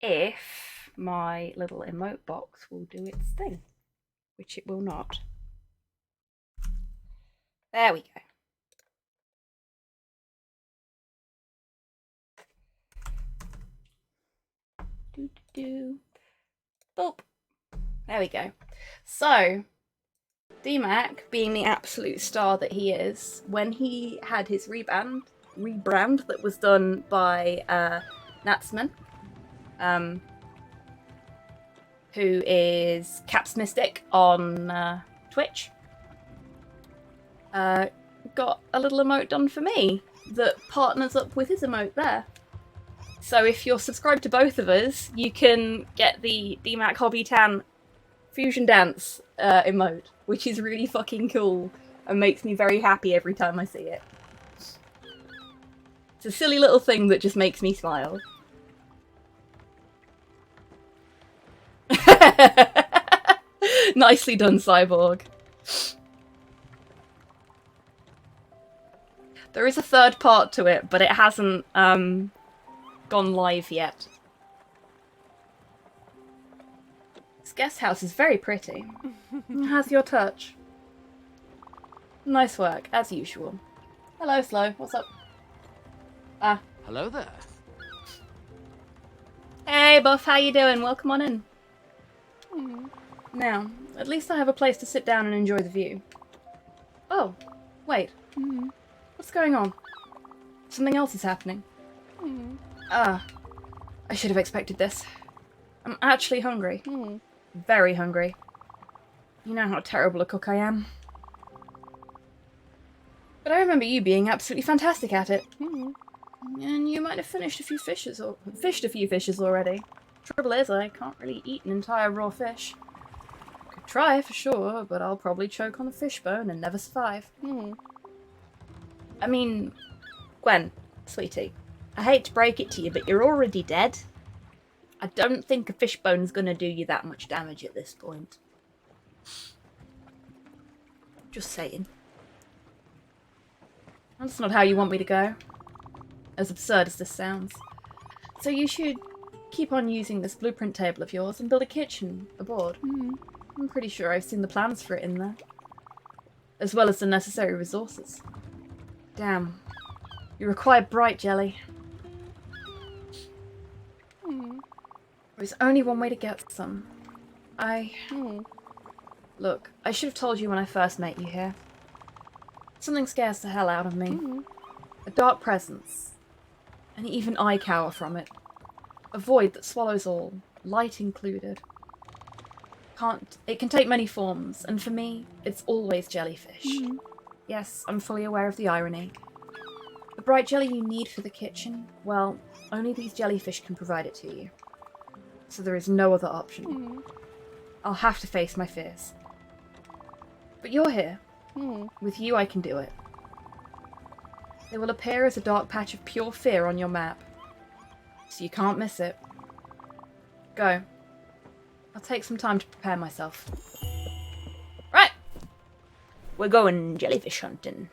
If my little emote box will do its thing, which it will not. There we go. Boop. There we go. So, D-Mac, being the absolute star that he is, when he had his rebrand that was done by Natsman, who is Caps Mystic on Twitch, got a little emote done for me that partners up with his emote there. So if you're subscribed to both of us, you can get the D-Mac Hobby Tan Fusion Dance emote, which is really fucking cool and makes me very happy every time I see it. It's a silly little thing that just makes me smile. Nicely done, Cyborg. There is a third part to it, but it hasn't gone live yet. This guest house is very pretty. How's your touch? Nice work, as usual. Hello, Slow. What's up? Ah. Hello there. Hey, Buff. How you doing? Welcome on in. Now, at least I have a place to sit down and enjoy the view. Oh, wait. What's going on? Something else is happening. Ah, I should have expected this. I'm actually hungry. Very hungry. You know how terrible a cook I am. But I remember you being absolutely fantastic at it. And you might have fished a few fishes already. Trouble is, I can't really eat an entire raw fish. Could try for sure, but I'll probably choke on a fish bone and never survive. I mean, Gwen, sweetie, I hate to break it to you, but you're already dead. I don't think a fish bone's gonna do you that much damage at this point. Just saying. That's not how you want me to go. As absurd as this sounds. So you should keep on using this blueprint table of yours and build a kitchen aboard. I'm pretty sure I've seen the plans for it in there. As well as the necessary resources. Damn. You require bright jelly. There's only one way to get some. Look, I should have told you when I first met you here. Something scares the hell out of me. A dark presence. And even I cower from it. A void that swallows all, light included. It can take many forms, and for me, it's always jellyfish. Yes, I'm fully aware of the irony. The bright jelly you need for the kitchen, well, only these jellyfish can provide it to you. So there is no other option. I'll have to face my fears. But you're here. With you I can do it. It will appear as a dark patch of pure fear on your map. So you can't miss it. Go. I'll take some time to prepare myself. Right! We're going jellyfish hunting.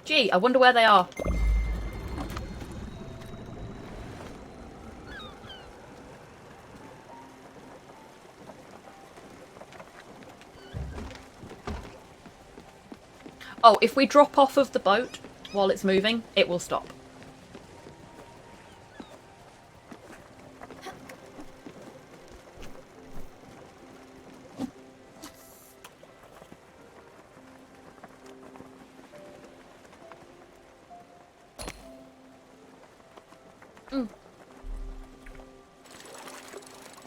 Gee, I wonder where they are. Oh, if we drop off of the boat while it's moving, it will stop.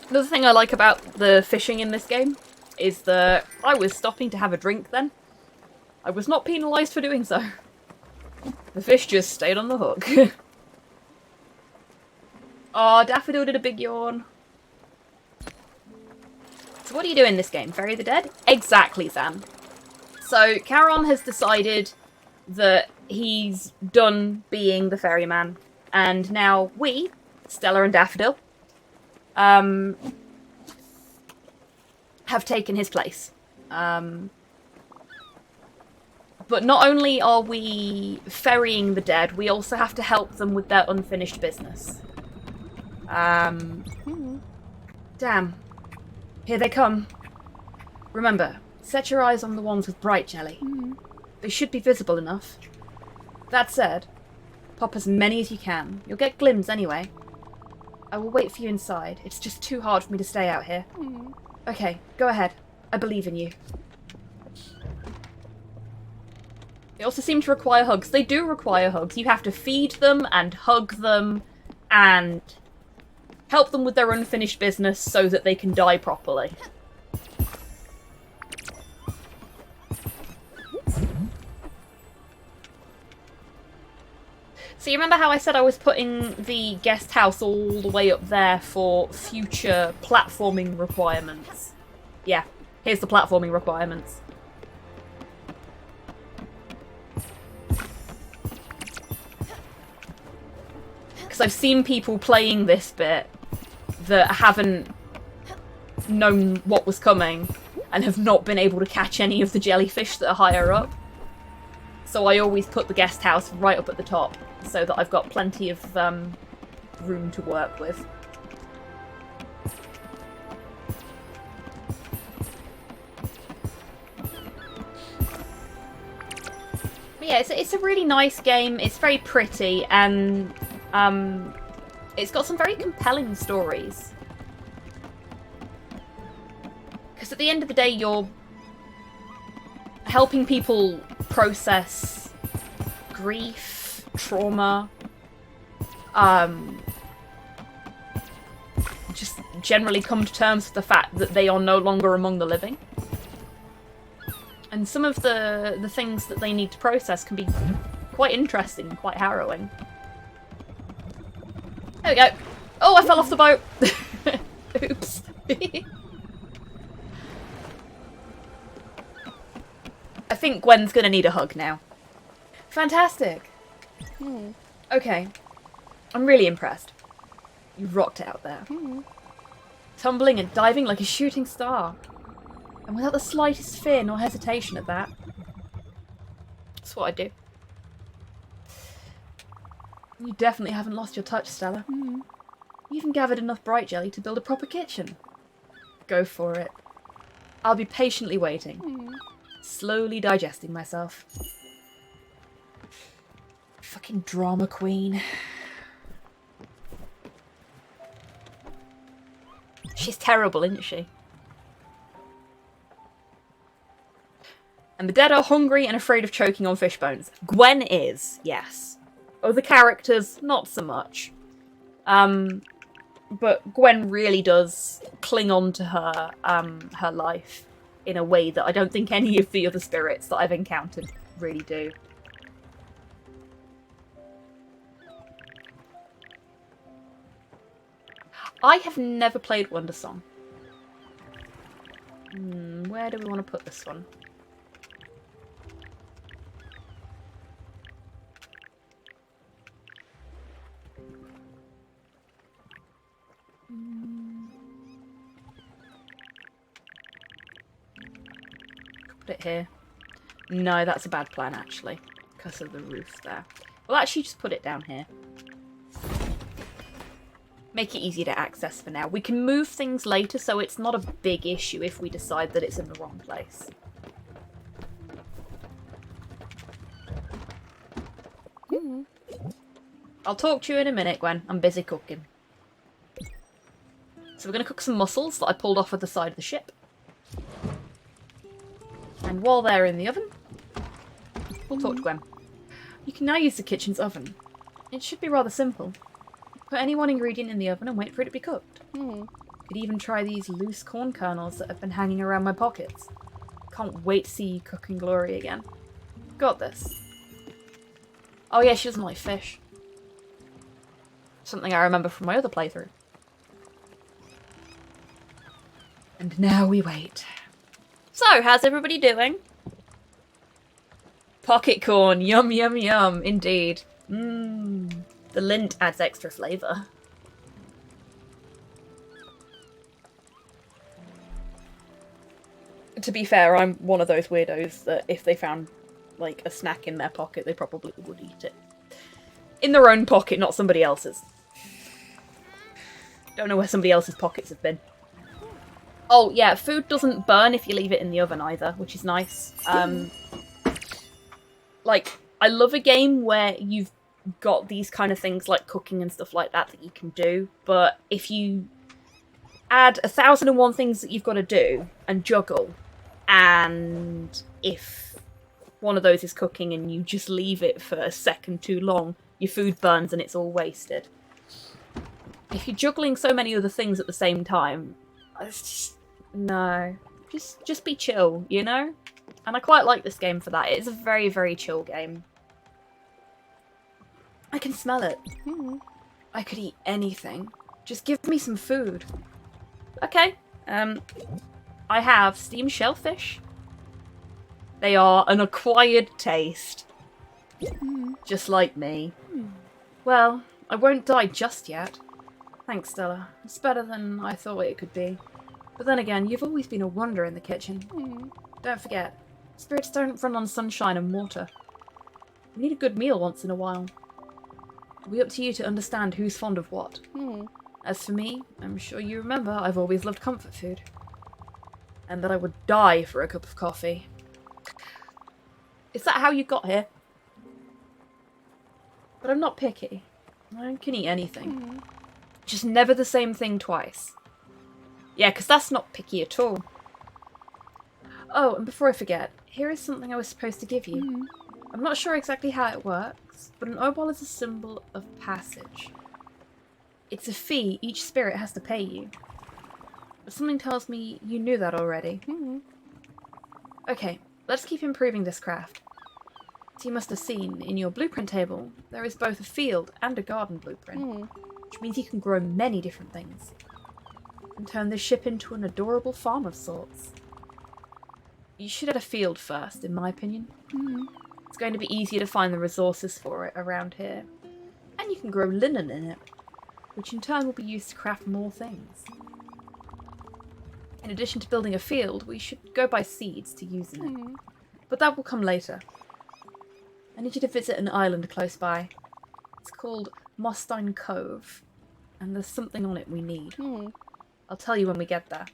Another thing I like about the fishing in this game is that I was stopping to have a drink then. I was not penalised for doing so. The fish just stayed on the hook. Aw, Daffodil did a big yawn. So what do you do in this game? Bury the dead? Exactly, Zan. So Charon has decided that he's done being the ferryman. And now we, Stella and Daffodil, have taken his place. But not only are we ferrying the dead, we also have to help them with their unfinished business. Damn. Here they come. Remember, set your eyes on the ones with bright jelly. They should be visible enough. That said, pop as many as you can. You'll get glims anyway. I will wait for you inside. It's just too hard for me to stay out here. Okay, go ahead. I believe in you. They also seem to require hugs. They do require hugs. You have to feed them and hug them and help them with their unfinished business so that they can die properly. So you remember how I said I was putting the guest house all the way up there for future platforming requirements? Yeah, here's the platforming requirements. Because I've seen people playing this bit that haven't known what was coming and have not been able to catch any of the jellyfish that are higher up. So I always put the guest house right up at the top so that I've got plenty of room to work with. But yeah, it's a really nice game. It's very pretty and it's got some very compelling stories. Because at the end of the day, you're helping people process grief, trauma, just generally come to terms with the fact that they are no longer among the living. And some of the things that they need to process can be quite interesting and quite harrowing. There we go. Oh, I fell off the boat. Oops. I think Gwen's gonna need a hug now. Fantastic. Okay. I'm really impressed. You rocked it out there. Tumbling and diving like a shooting star. And without the slightest fear nor hesitation at that. That's what I do. You definitely haven't lost your touch, Stella. You even gathered enough bright jelly to build a proper kitchen. Go for it. I'll be patiently waiting. Slowly digesting myself. Fucking drama queen. She's terrible, isn't she? And the dead are hungry and afraid of choking on fish bones. Gwen is, yes. Other characters, not so much. But Gwen really does cling on to her, her life in a way that I don't think any of the other spirits that I've encountered really do. I have never played Wondersong. Where do we want to put this one? Put it here. No, that's a bad plan, actually. because of the roof there. We'll actually just put it down here. Make it easier to access for now. We can move things later, so it's not a big issue if we decide that it's in the wrong place. I'll talk to you in a minute, Gwen. I'm busy cooking. So we're going to cook some mussels that I pulled off of the side of the ship. And while they're in the oven, we'll talk to Gwen. You can now use the kitchen's oven. It should be rather simple. Put any one ingredient in the oven and wait for it to be cooked. Could even try these loose corn kernels that have been hanging around my pockets. Can't wait to see you cook in glory again. Got this. Oh yeah, she doesn't like fish. Something I remember from my other playthrough. And now we wait. So, how's everybody doing? Pocket corn, yum yum yum, indeed. The lint adds extra flavour. To be fair, I'm one of those weirdos that if they found, like, a snack in their pocket, they probably would eat it. In their own pocket, not somebody else's. Don't know where somebody else's pockets have been. Oh, yeah, food doesn't burn if you leave it in the oven either, which is nice. Like, I love a game where you've got these kind of things like cooking and stuff like that you can do, but if you add 1,001 things that you've got to do and juggle, and if one of those is cooking and you just leave it for a second too long, your food burns and it's all wasted. If you're juggling so many other things at the same time, it's just... no. Just be chill, you know? And I quite like this game for that. It's a very, very chill game. I can smell it. I could eat anything. Just give me some food. Okay. I have steamed shellfish. They are an acquired taste. Just like me. Well, I won't die just yet. Thanks, Stella. It's better than I thought it could be. But then again, you've always been a wonder in the kitchen. Don't forget, spirits don't run on sunshine and water. We need a good meal once in a while. It'll be up to you to understand who's fond of what. As for me, I'm sure you remember I've always loved comfort food. And that I would die for a cup of coffee. Is that how you got here? But I'm not picky. I can eat anything. Just never the same thing twice. Yeah, because that's not picky at all. Oh, and before I forget, here is something I was supposed to give you. I'm not sure exactly how it works, but an obol is a symbol of passage. It's a fee each spirit has to pay you. But something tells me you knew that already. Okay, let's keep improving this craft. As you must have seen, in your blueprint table, there is both a field and a garden blueprint, which means you can grow many different things. And turn this ship into an adorable farm of sorts. You should add a field first, in my opinion. It's going to be easier to find the resources for it around here. And you can grow linen in it, which in turn will be used to craft more things. In addition to building a field, we should go buy seeds to use in it. But that will come later. I need you to visit an island close by. It's called Mostein Cove, and there's something on it we need. I'll tell you when we get there.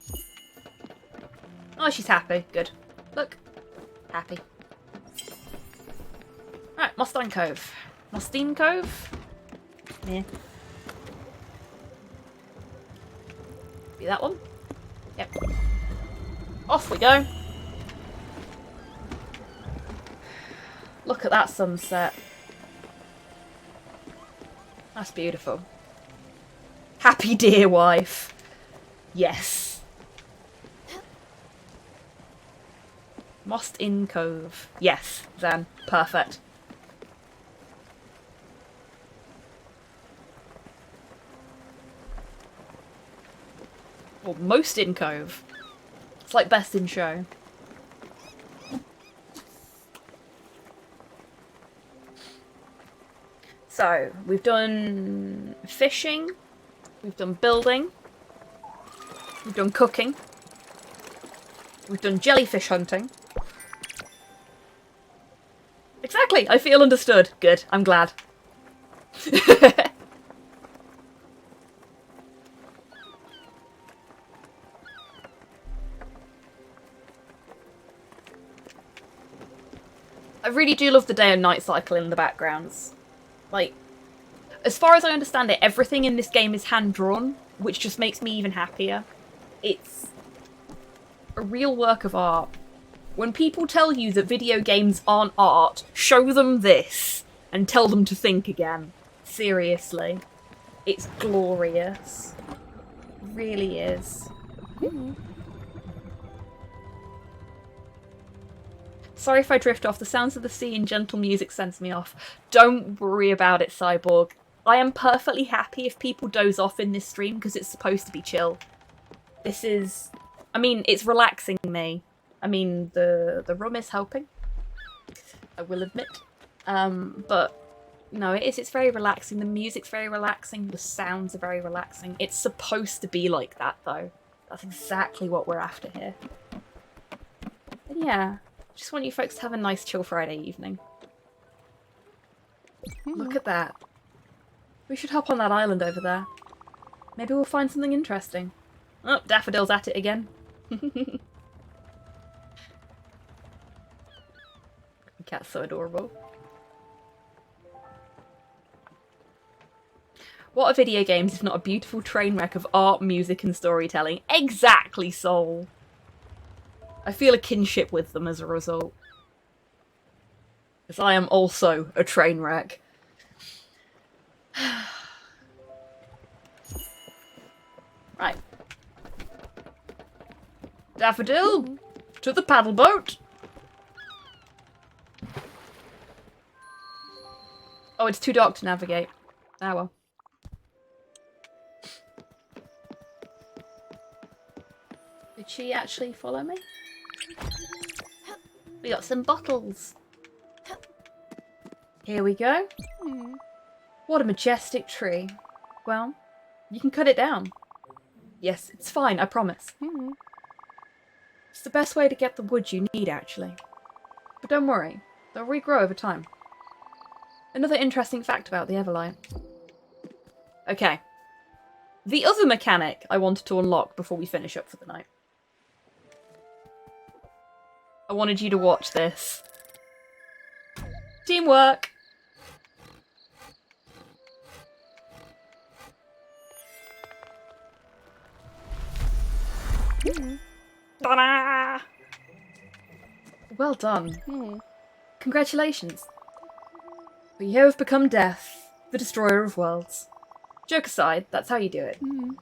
Oh, she's happy. Good. Look. Happy. Right, Mostein Cove. Mostein Cove? Yeah. Be that one? Yep. Off we go. Look at that sunset. That's beautiful. Happy dear wife. Yes. Mostein Cove. Yes, then. Perfect. Or most in Cove. It's like best in show. So, we've done fishing, we've done building, we've done cooking, we've done jellyfish hunting. Exactly! exactly. I feel understood. Good. I'm glad. I really do love the day and night cycle in the backgrounds. Like, as far as I understand it, everything in this game is hand-drawn, which just makes me even happier. It's a real work of art. When people tell you that video games aren't art, show them this and tell them to think again. Seriously. It's glorious. It really is. Sorry if I drift off. The sounds of the sea and gentle music sends me off. Don't worry about it, Cyborg. I am perfectly happy if people doze off in this stream because it's supposed to be chill. This is... I mean, it's relaxing me. I mean, the rum is helping. I will admit. But, no, it is. It's very relaxing. The music's very relaxing. The sounds are very relaxing. It's supposed to be like that, though. That's exactly what we're after here. And yeah, just want you folks to have a nice chill Friday evening. Look at that. We should hop on that island over there. Maybe we'll find something interesting. Oh, Daffodil's at it again. Cat's so adorable. What are video games if not a beautiful train wreck of art, music, and storytelling? Exactly, Soul! I feel a kinship with them as a result. Because I am also a train wreck. Right. Daffodil! To the paddle boat! Oh, it's too dark to navigate. Ah well. Did she actually follow me? We got some bottles. Here we go. What a majestic tree. Well, you can cut it down. Yes, it's fine, I promise. It's the best way to get the wood you need, actually. But don't worry, they'll regrow over time. Another interesting fact about the Everlight. Okay. The other mechanic I wanted to unlock before we finish up for the night. I wanted you to watch this. Teamwork! Ta-da! Well done. Congratulations. We have become Death, the destroyer of worlds. Joke aside, that's how you do it. You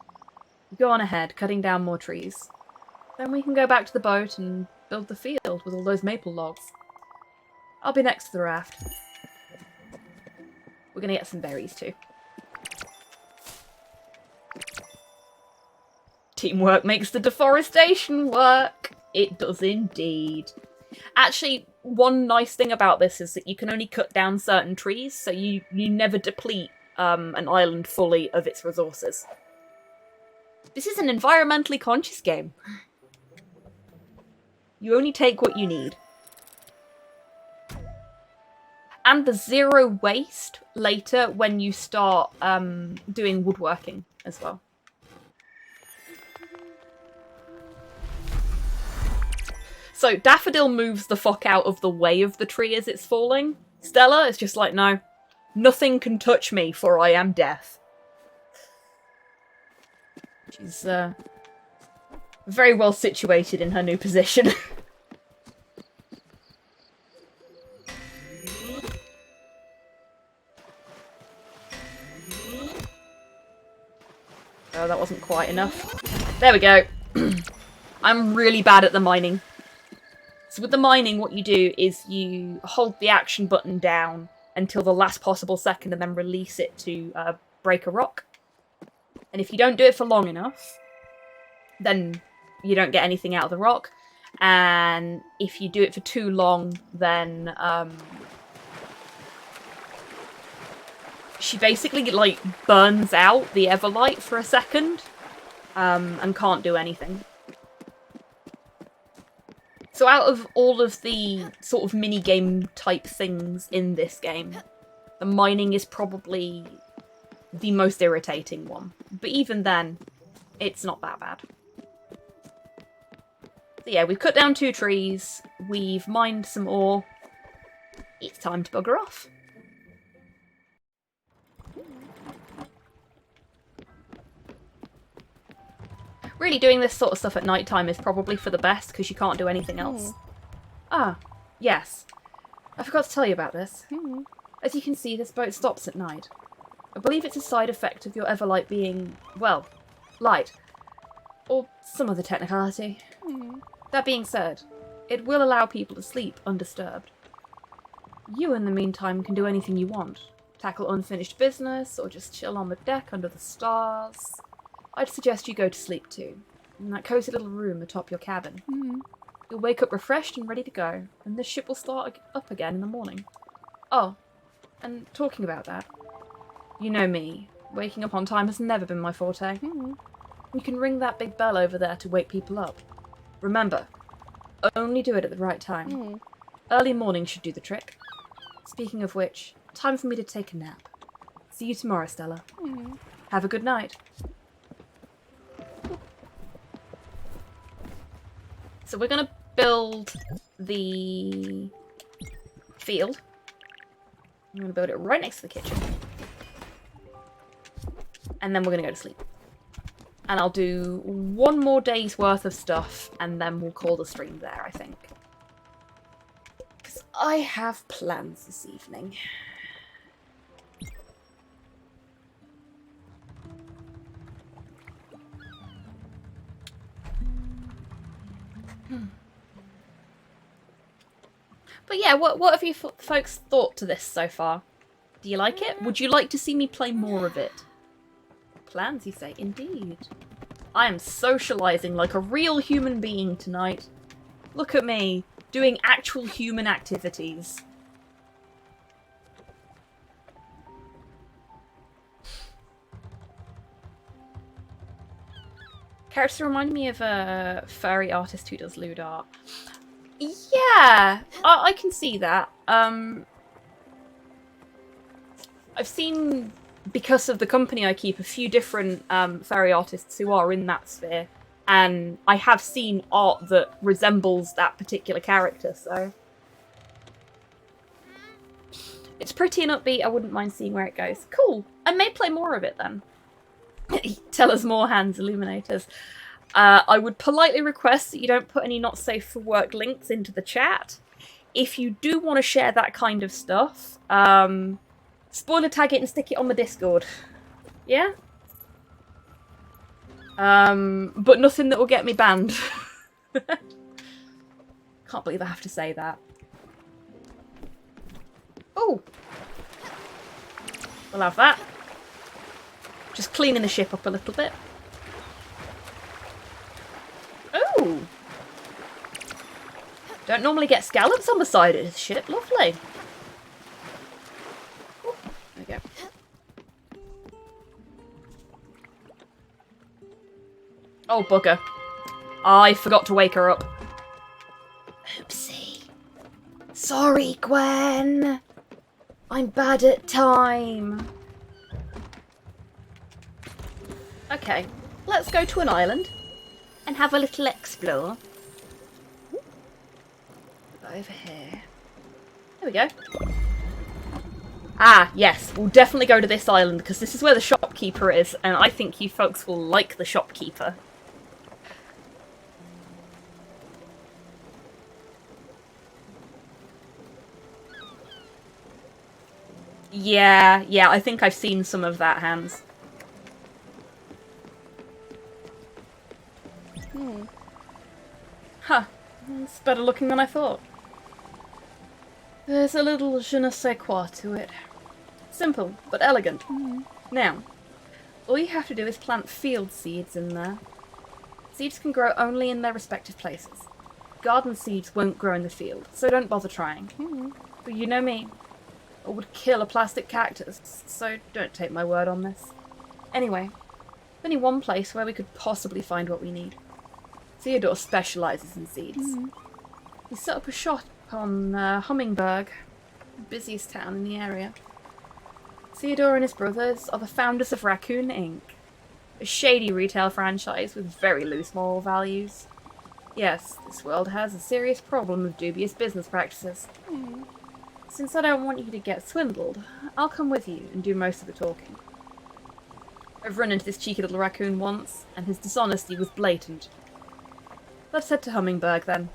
go on ahead, cutting down more trees. Then we can go back to the boat and build the field with all those maple logs. I'll be next to the raft. We're gonna get some berries too. Teamwork makes the deforestation work. It does indeed. Actually, one nice thing about this is that you can only cut down certain trees, so you never deplete an island fully of its resources. This is an environmentally conscious game. You only take what you need. And there's zero waste later when you start doing woodworking as well. So Daffodil moves the fuck out of the way of the tree as it's falling. Stella is just like, no, nothing can touch me, for I am death. She's very well situated in her new position. Oh, that wasn't quite enough. There we go. I'm really bad at the mining. So with the mining, what you do is you hold the action button down until the last possible second and then release it to break a rock. And if you don't do it for long enough, then you don't get anything out of the rock. And if you do it for too long, then she basically like burns out the Everlight for a second and can't do anything. So out of all of the sort of mini-game type things in this game, the mining is probably the most irritating one. But even then, it's not that bad. So yeah, we've cut down 2 trees, we've mined some ore. It's time to bugger off. Really doing this sort of stuff at night time is probably for the best because you can't do anything else. Ah, yes. I forgot to tell you about this. As you can see, this boat stops at night. I believe it's a side effect of your Everlight being, well, light. Or some other technicality. That being said, it will allow people to sleep undisturbed. You, in the meantime, can do anything you want. Tackle unfinished business, or just chill on the deck under the stars. I'd suggest you go to sleep too, in that cozy little room atop your cabin. You'll wake up refreshed and ready to go, and this ship will start up again in the morning. Oh, and talking about that, you know me, waking up on time has never been my forte. You can ring that big bell over there to wake people up. Remember, only do it at the right time. Early morning should do the trick. Speaking of which, time for me to take a nap. See you tomorrow, Stella. Have a good night. So we're going to build the field. I'm going to build it right next to the kitchen. And then we're going to go to sleep. And I'll do 1 more day's worth of stuff, and then we'll call the stream there, I think. Because I have plans this evening. But yeah, what have you folks thought to this so far? Do you like it? Would you like to see me play more of it? Plans, you say? Indeed. I am socialising like a real human being tonight. Look at me, doing actual human activities. Character reminded me of a furry artist who does lewd art. Yeah, I can see that. I've seen, because of the company I keep, a few different furry artists who are in that sphere, and I have seen art that resembles that particular character, so... It's pretty and upbeat, I wouldn't mind seeing where it goes. Cool, I may play more of it then. Tell us more, hands illuminators. I would politely request that you don't put any not safe for work links into the chat. If you do want to share that kind of stuff, spoiler tag it and stick it on the Discord. Yeah? But nothing that will get me banned. Can't believe I have to say that. Oh! We'll have that. Just cleaning the ship up a little bit. Oh! Don't normally get scallops on the side of this ship. Lovely. Ooh, there we go. Oh, bugger. I forgot to wake her up. Oopsie. Sorry, Gwen. I'm bad at time. Okay, let's go to an island and have a little explore. Over here. There we go. Ah, yes, we'll definitely go to this island because this is where the shopkeeper is, and I think you folks will like the shopkeeper. Yeah, I think I've seen some of that, Hans. Huh, it's better looking than I thought. There's a little je ne sais quoi to it. Simple, but elegant. Now, all you have to do is plant field seeds in there. Seeds can grow only in their respective places. Garden seeds won't grow in the field, so don't bother trying. But you know me, I would kill a plastic cactus, so don't take my word on this. Anyway, there's only one place where we could possibly find what we need. Theodore specialises in seeds. He set up a shop on Hummingberg, the busiest town in the area. Theodore and his brothers are the founders of Raccoon Inc., a shady retail franchise with very loose moral values. Yes, this world has a serious problem of dubious business practices. Since I don't want you to get swindled, I'll come with you and do most of the talking. I've run into this cheeky little raccoon once, and his dishonesty was blatant. Let's head to Hummingberg then.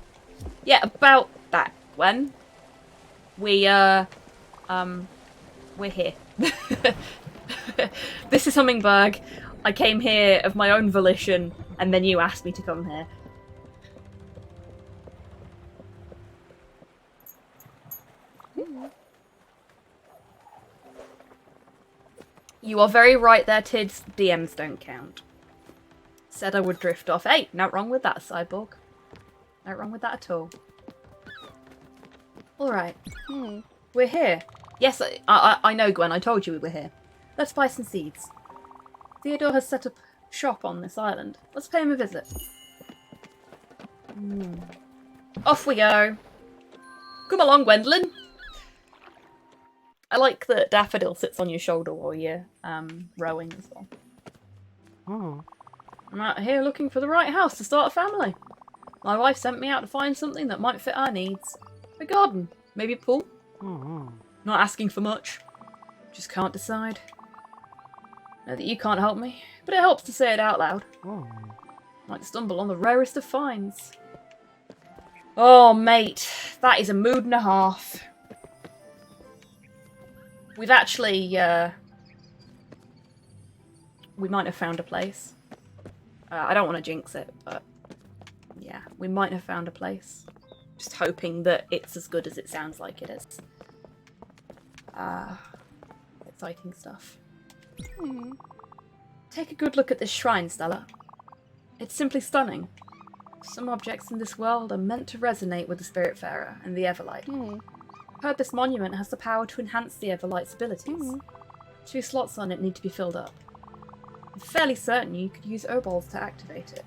Yeah, about that, Gwen. We're here. This is Hummingberg. I came here of my own volition, and then you asked me to come here. You are very right there, Tids. DMs don't count. Said I would drift off. Hey, not wrong with that, Cyborg. Not wrong with that at all. Alright. We're here. Yes, I know, Gwen. I told you we were here. Let's buy some seeds. Theodore has set up shop on this island. Let's pay him a visit. Off we go. Come along, Gwendolyn. I like that Daffodil sits on your shoulder while you're rowing as well. I'm out here looking for the right house to start a family. My wife sent me out to find something that might fit our needs. A garden, maybe a pool. Not asking for much. Just can't decide. Know that you can't help me, but it helps to say it out loud. Might stumble on the rarest of finds. Oh, mate, that is a mood and a half. We've actually, we might have found a place. I don't want to jinx it, but yeah, we might have found a place. Just hoping that it's as good as it sounds like it is. Exciting stuff. Take a good look at this shrine, Stella. It's simply stunning. Some objects in this world are meant to resonate with the Spiritfarer and the Everlight. Heard this monument has the power to enhance the Everlight's abilities. 2 slots on it need to be filled up. I'm fairly certain you could use Obols to activate it.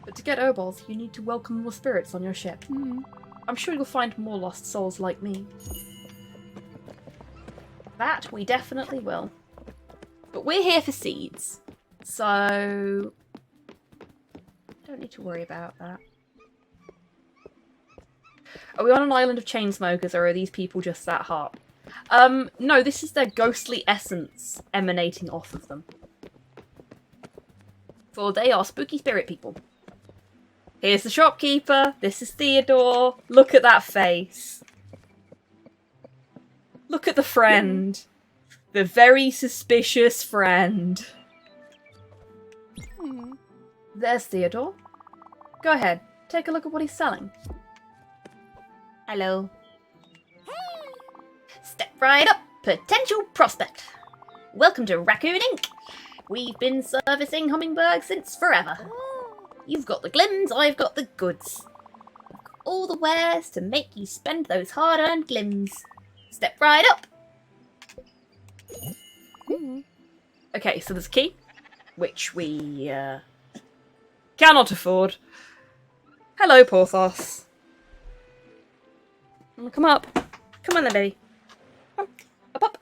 But to get Obols, you need to welcome more spirits on your ship. I'm sure you'll find more lost souls like me. That we definitely will. But we're here for seeds, so don't need to worry about that. Are we on an island of chain smokers, or are these people just that hot? No, this is their ghostly essence emanating off of them. For they are spooky spirit people. Here's the shopkeeper. This is Theodore. Look at that face. Look at the friend. The very suspicious friend. There's Theodore. Go ahead. Take a look at what he's selling. Hello. Step right up, potential prospect. Welcome to Raccoon Inc. We've been servicing Hummingberg since forever. You've got the glims, I've got the goods. I've got all the wares to make you spend those hard-earned glims. Step right up. Okay, so there's a key, which we cannot afford. Hello, Porthos. Come up. Come on then, baby. Up, up.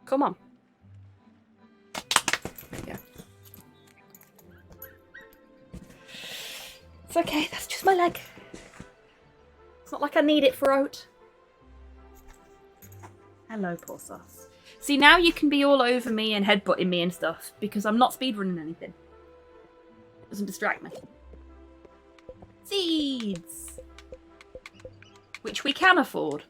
Come on. There you go. It's okay, that's just my leg. It's not like I need it for oat. Hello, Porthos. See, now you can be all over me and headbutting me and stuff, because I'm not speedrunning anything. It doesn't distract me. Seeds! Which we can afford.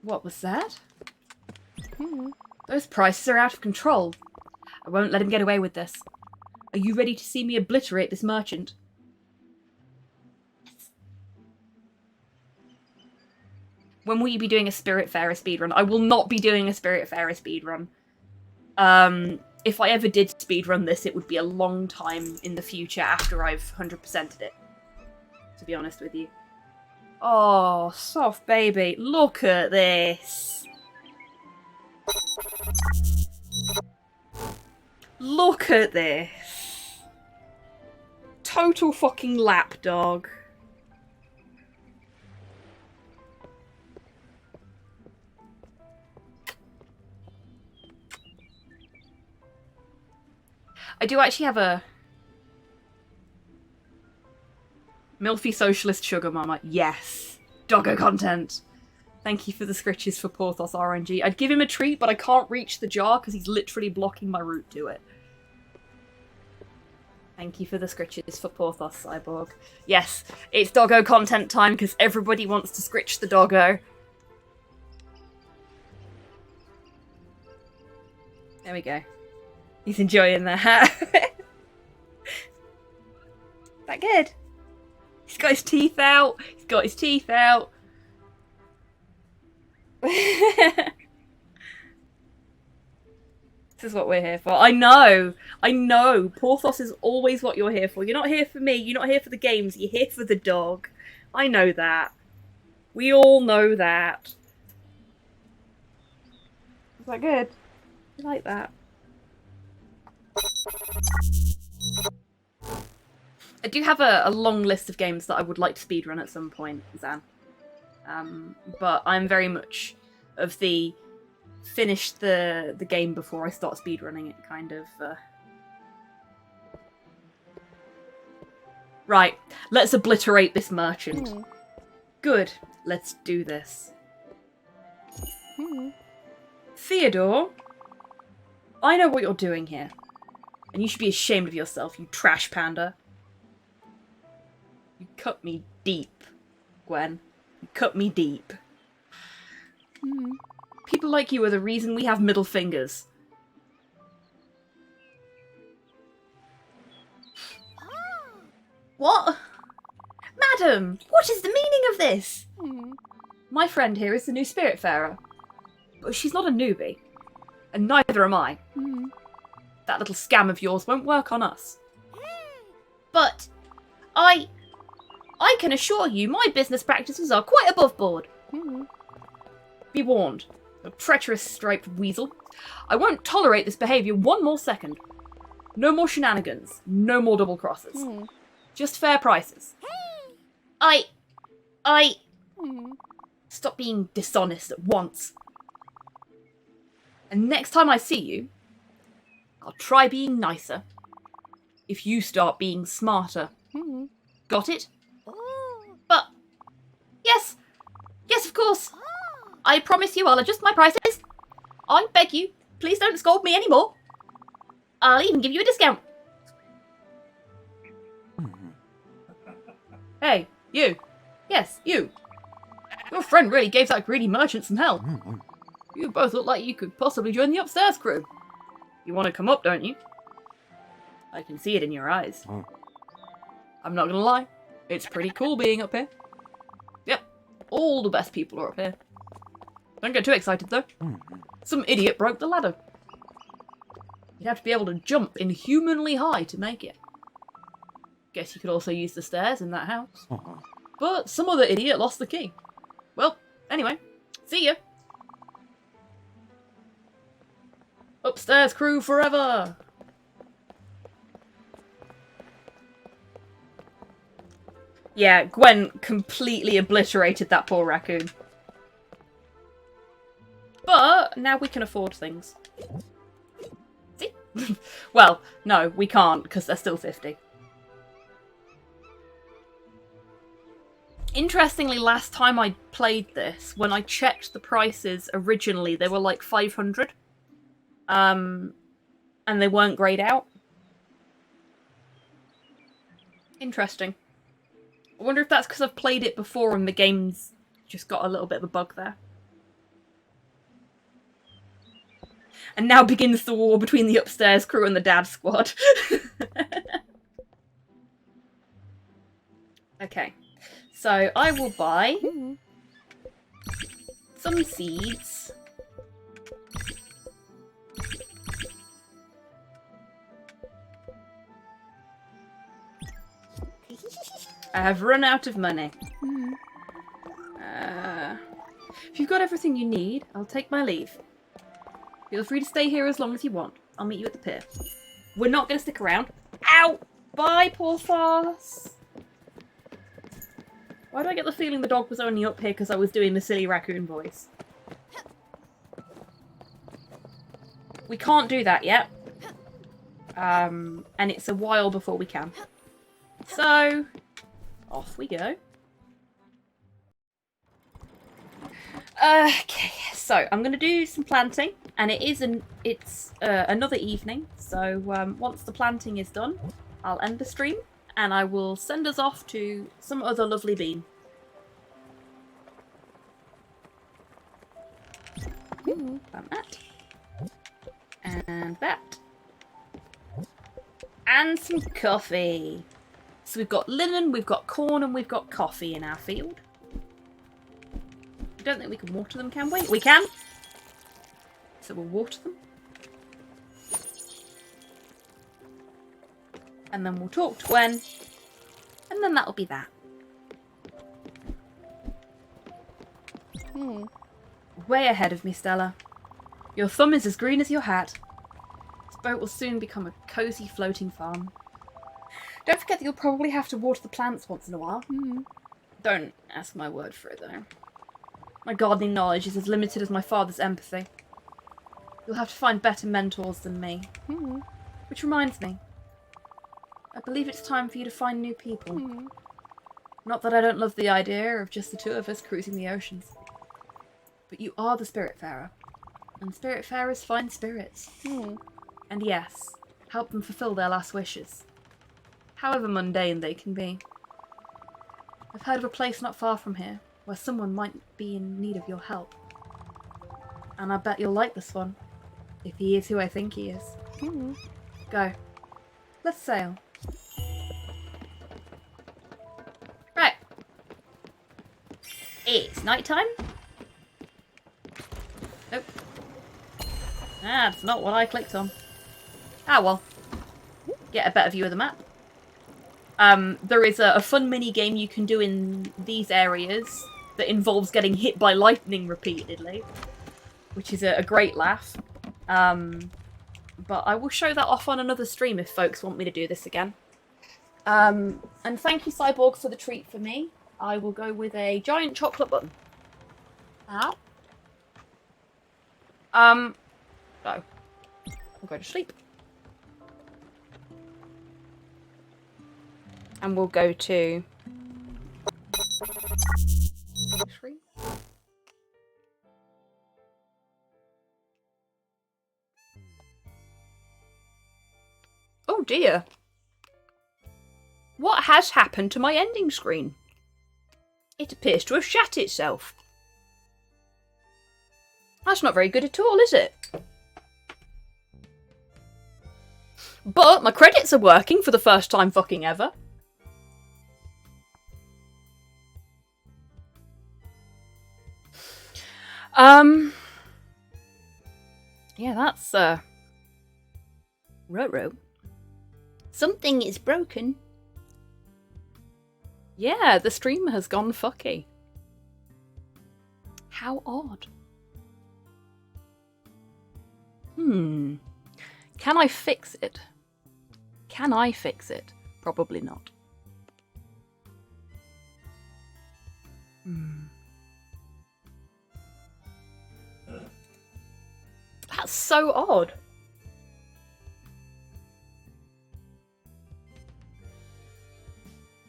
What was that? Those prices are out of control. I won't let him get away with this. Are you ready to see me obliterate this merchant? When will you be doing a Spiritfarer speedrun? I will not be doing a Spiritfarer speedrun. If I ever did speedrun this, it would be a long time in the future after I've 100%ed it. To be honest with you. Oh, soft baby. Look at this. Look at this. Total fucking lapdog. I do actually have a Milfy Socialist Sugar Mama. Yes. Doggo content. Thank you for the scritches for Porthos RNG. I'd give him a treat, but I can't reach the jar because he's literally blocking my route to it. Thank you for the scritches for Porthos Cyborg. Yes, it's doggo content time because everybody wants to scritch the doggo. There we go. He's enjoying that. That good? He's got his teeth out. He's got his teeth out. This is what we're here for. I know. I know. Porthos is always what you're here for. You're not here for me. You're not here for the games. You're here for the dog. I know that. We all know that. Is that good? I like that. I do have a long list of games that I would like to speedrun at some point, Zan. But I'm very much of the finish the game before I start speedrunning it kind of... Right, let's obliterate this merchant. Good, let's do this. Theodore, I know what you're doing here. And you should be ashamed of yourself, you trash panda. You cut me deep, Gwen. You cut me deep. People like you are the reason we have middle fingers. What? Madam, what is the meaning of this? My friend here is the new Spiritfarer. But she's not a newbie. And neither am I. That little scam of yours won't work on us. But I can assure you my business practices are quite above board. Be warned, a treacherous striped weasel. I won't tolerate this behaviour one more second. No more shenanigans, no more double crosses. Just fair prices. Stop being dishonest at once. And next time I see you, I'll try being nicer. If you start being smarter. Got it? But, yes, of course. I promise you I'll adjust my prices. I beg you, please don't scold me anymore. I'll even give you a discount. Hey, you. Yes, you. Your friend really gave that greedy merchant some hell. You both look like you could possibly join the upstairs crew. You want to come up, don't you? I can see it in your eyes. I'm not gonna lie, it's pretty cool being up here. Yep, all the best people are up here. Don't get too excited though. Some idiot broke the ladder. You'd have to be able to jump inhumanly high to make it. Guess you could also use the stairs in that house. But some other idiot lost the key. Well, anyway, see ya. Upstairs crew forever! Yeah, Gwen completely obliterated that poor raccoon. But now we can afford things. See? Well, no, we can't, because they're still 50. Interestingly, last time I played this, when I checked the prices originally, they were like 500. And they weren't grayed out. Interesting. I wonder if that's because I've played it before and the game's just got a little bit of a bug there. And now begins the war between the upstairs crew and the dad squad. Okay. So I will buy some seeds. I have run out of money. If you've got everything you need, I'll take my leave. Feel free to stay here as long as you want. I'll meet you at the pier. We're not going to stick around. Ow! Bye, poor farce. Why do I get the feeling the dog was only up here because I was doing the silly raccoon voice? We can't do that yet. And it's a while before we can. So, off we go. Okay, so I'm going to do some planting, and it's another evening. So once the planting is done, I'll end the stream, and I will send us off to some other lovely bean. Ooh, and that. And that. And some coffee. So we've got linen, we've got corn, and we've got coffee in our field. I don't think we can water them, can we? We can! So we'll water them. And then we'll talk to Gwen. And then that'll be that. Way ahead of me, Stella. Your thumb is as green as your hat. This boat will soon become a cosy floating farm. Don't forget that you'll probably have to water the plants once in a while. Don't ask my word for it, though. My gardening knowledge is as limited as my father's empathy. You'll have to find better mentors than me. Which reminds me. I believe it's time for you to find new people. Not that I don't love the idea of just the two of us cruising the oceans. But you are the Spiritfarer. And Spiritfarers find spirits. And yes, help them fulfill their last wishes. However mundane they can be. I've heard of a place not far from here, where someone might be in need of your help. And I bet you'll like this one, if he is who I think he is. Go. Let's sail. Right. It's night time. Nope. That's not what I clicked on. Ah well. Get a better view of the map. There is a fun mini game you can do in these areas that involves getting hit by lightning repeatedly, which is a great laugh. But I will show that off on another stream if folks want me to do this again. And thank you, Cyborgs, for the treat for me. I will go with a giant chocolate bun. Ow. No. I'll go to sleep. And we'll go to 3. Oh dear. What has happened to my ending screen? It appears to have shat itself. That's not very good at all, is it? But my credits are working for the first time fucking ever. Yeah, that's, ruh-roh. Something is broken. Yeah, the stream has gone fucky. How odd. Can I fix it? Can I fix it? Probably not. That's so odd.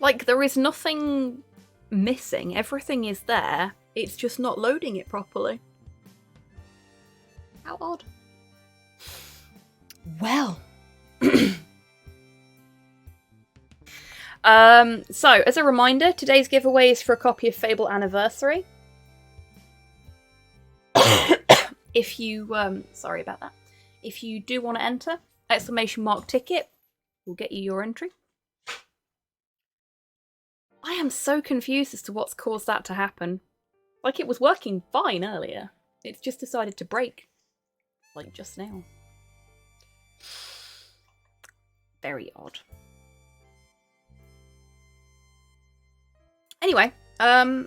Like, there is nothing missing. Everything is there. It's just not loading it properly. How odd. Well. So, as a reminder, today's giveaway is for a copy of Fable Anniversary. If you, sorry about that. If you do want to enter, !ticket will get you your entry. I am so confused as to what's caused that to happen. Like, it was working fine earlier. It's just decided to break. Like, just now. Very odd. Anyway, yeah.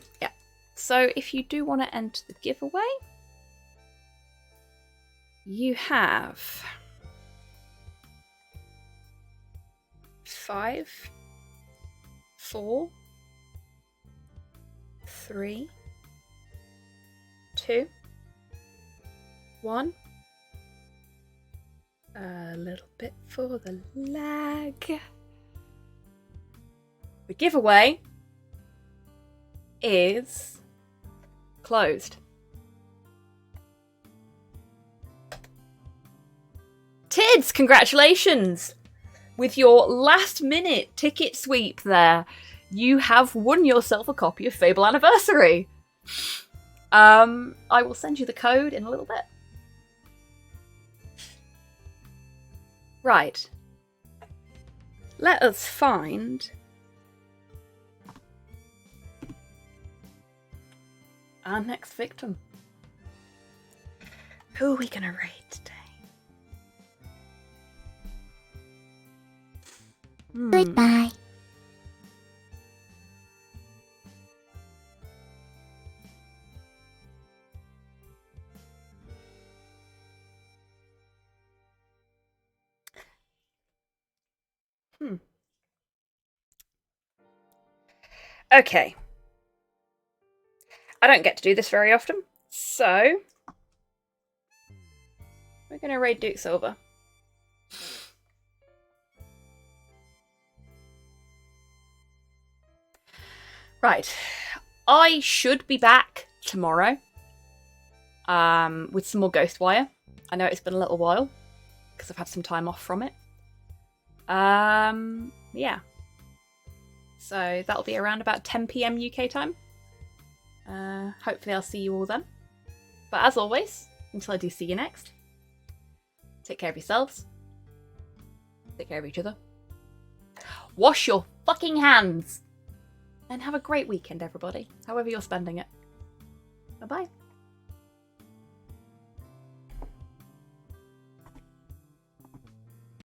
So if you do want to enter the giveaway, You have 5, 4, 3, 2, 1. A little bit for the lag. The giveaway is closed. Tids, congratulations! With your last minute ticket sweep there, you have won yourself a copy of Fable Anniversary. I will send you the code in a little bit. Right. Let us find our next victim. Who are we gonna raid today? Goodbye. Okay. I don't get to do this very often, so we're going to raid Duke Silver. Right. I should be back tomorrow with some more Ghostwire. I know it's been a little while because I've had some time off from it. Yeah. So that'll be around about 10 PM UK time. Hopefully I'll see you all then. But as always, until I do see you next, take care of yourselves. Take care of each other. Wash your fucking hands! And have a great weekend, everybody, however you're spending it. Bye-bye.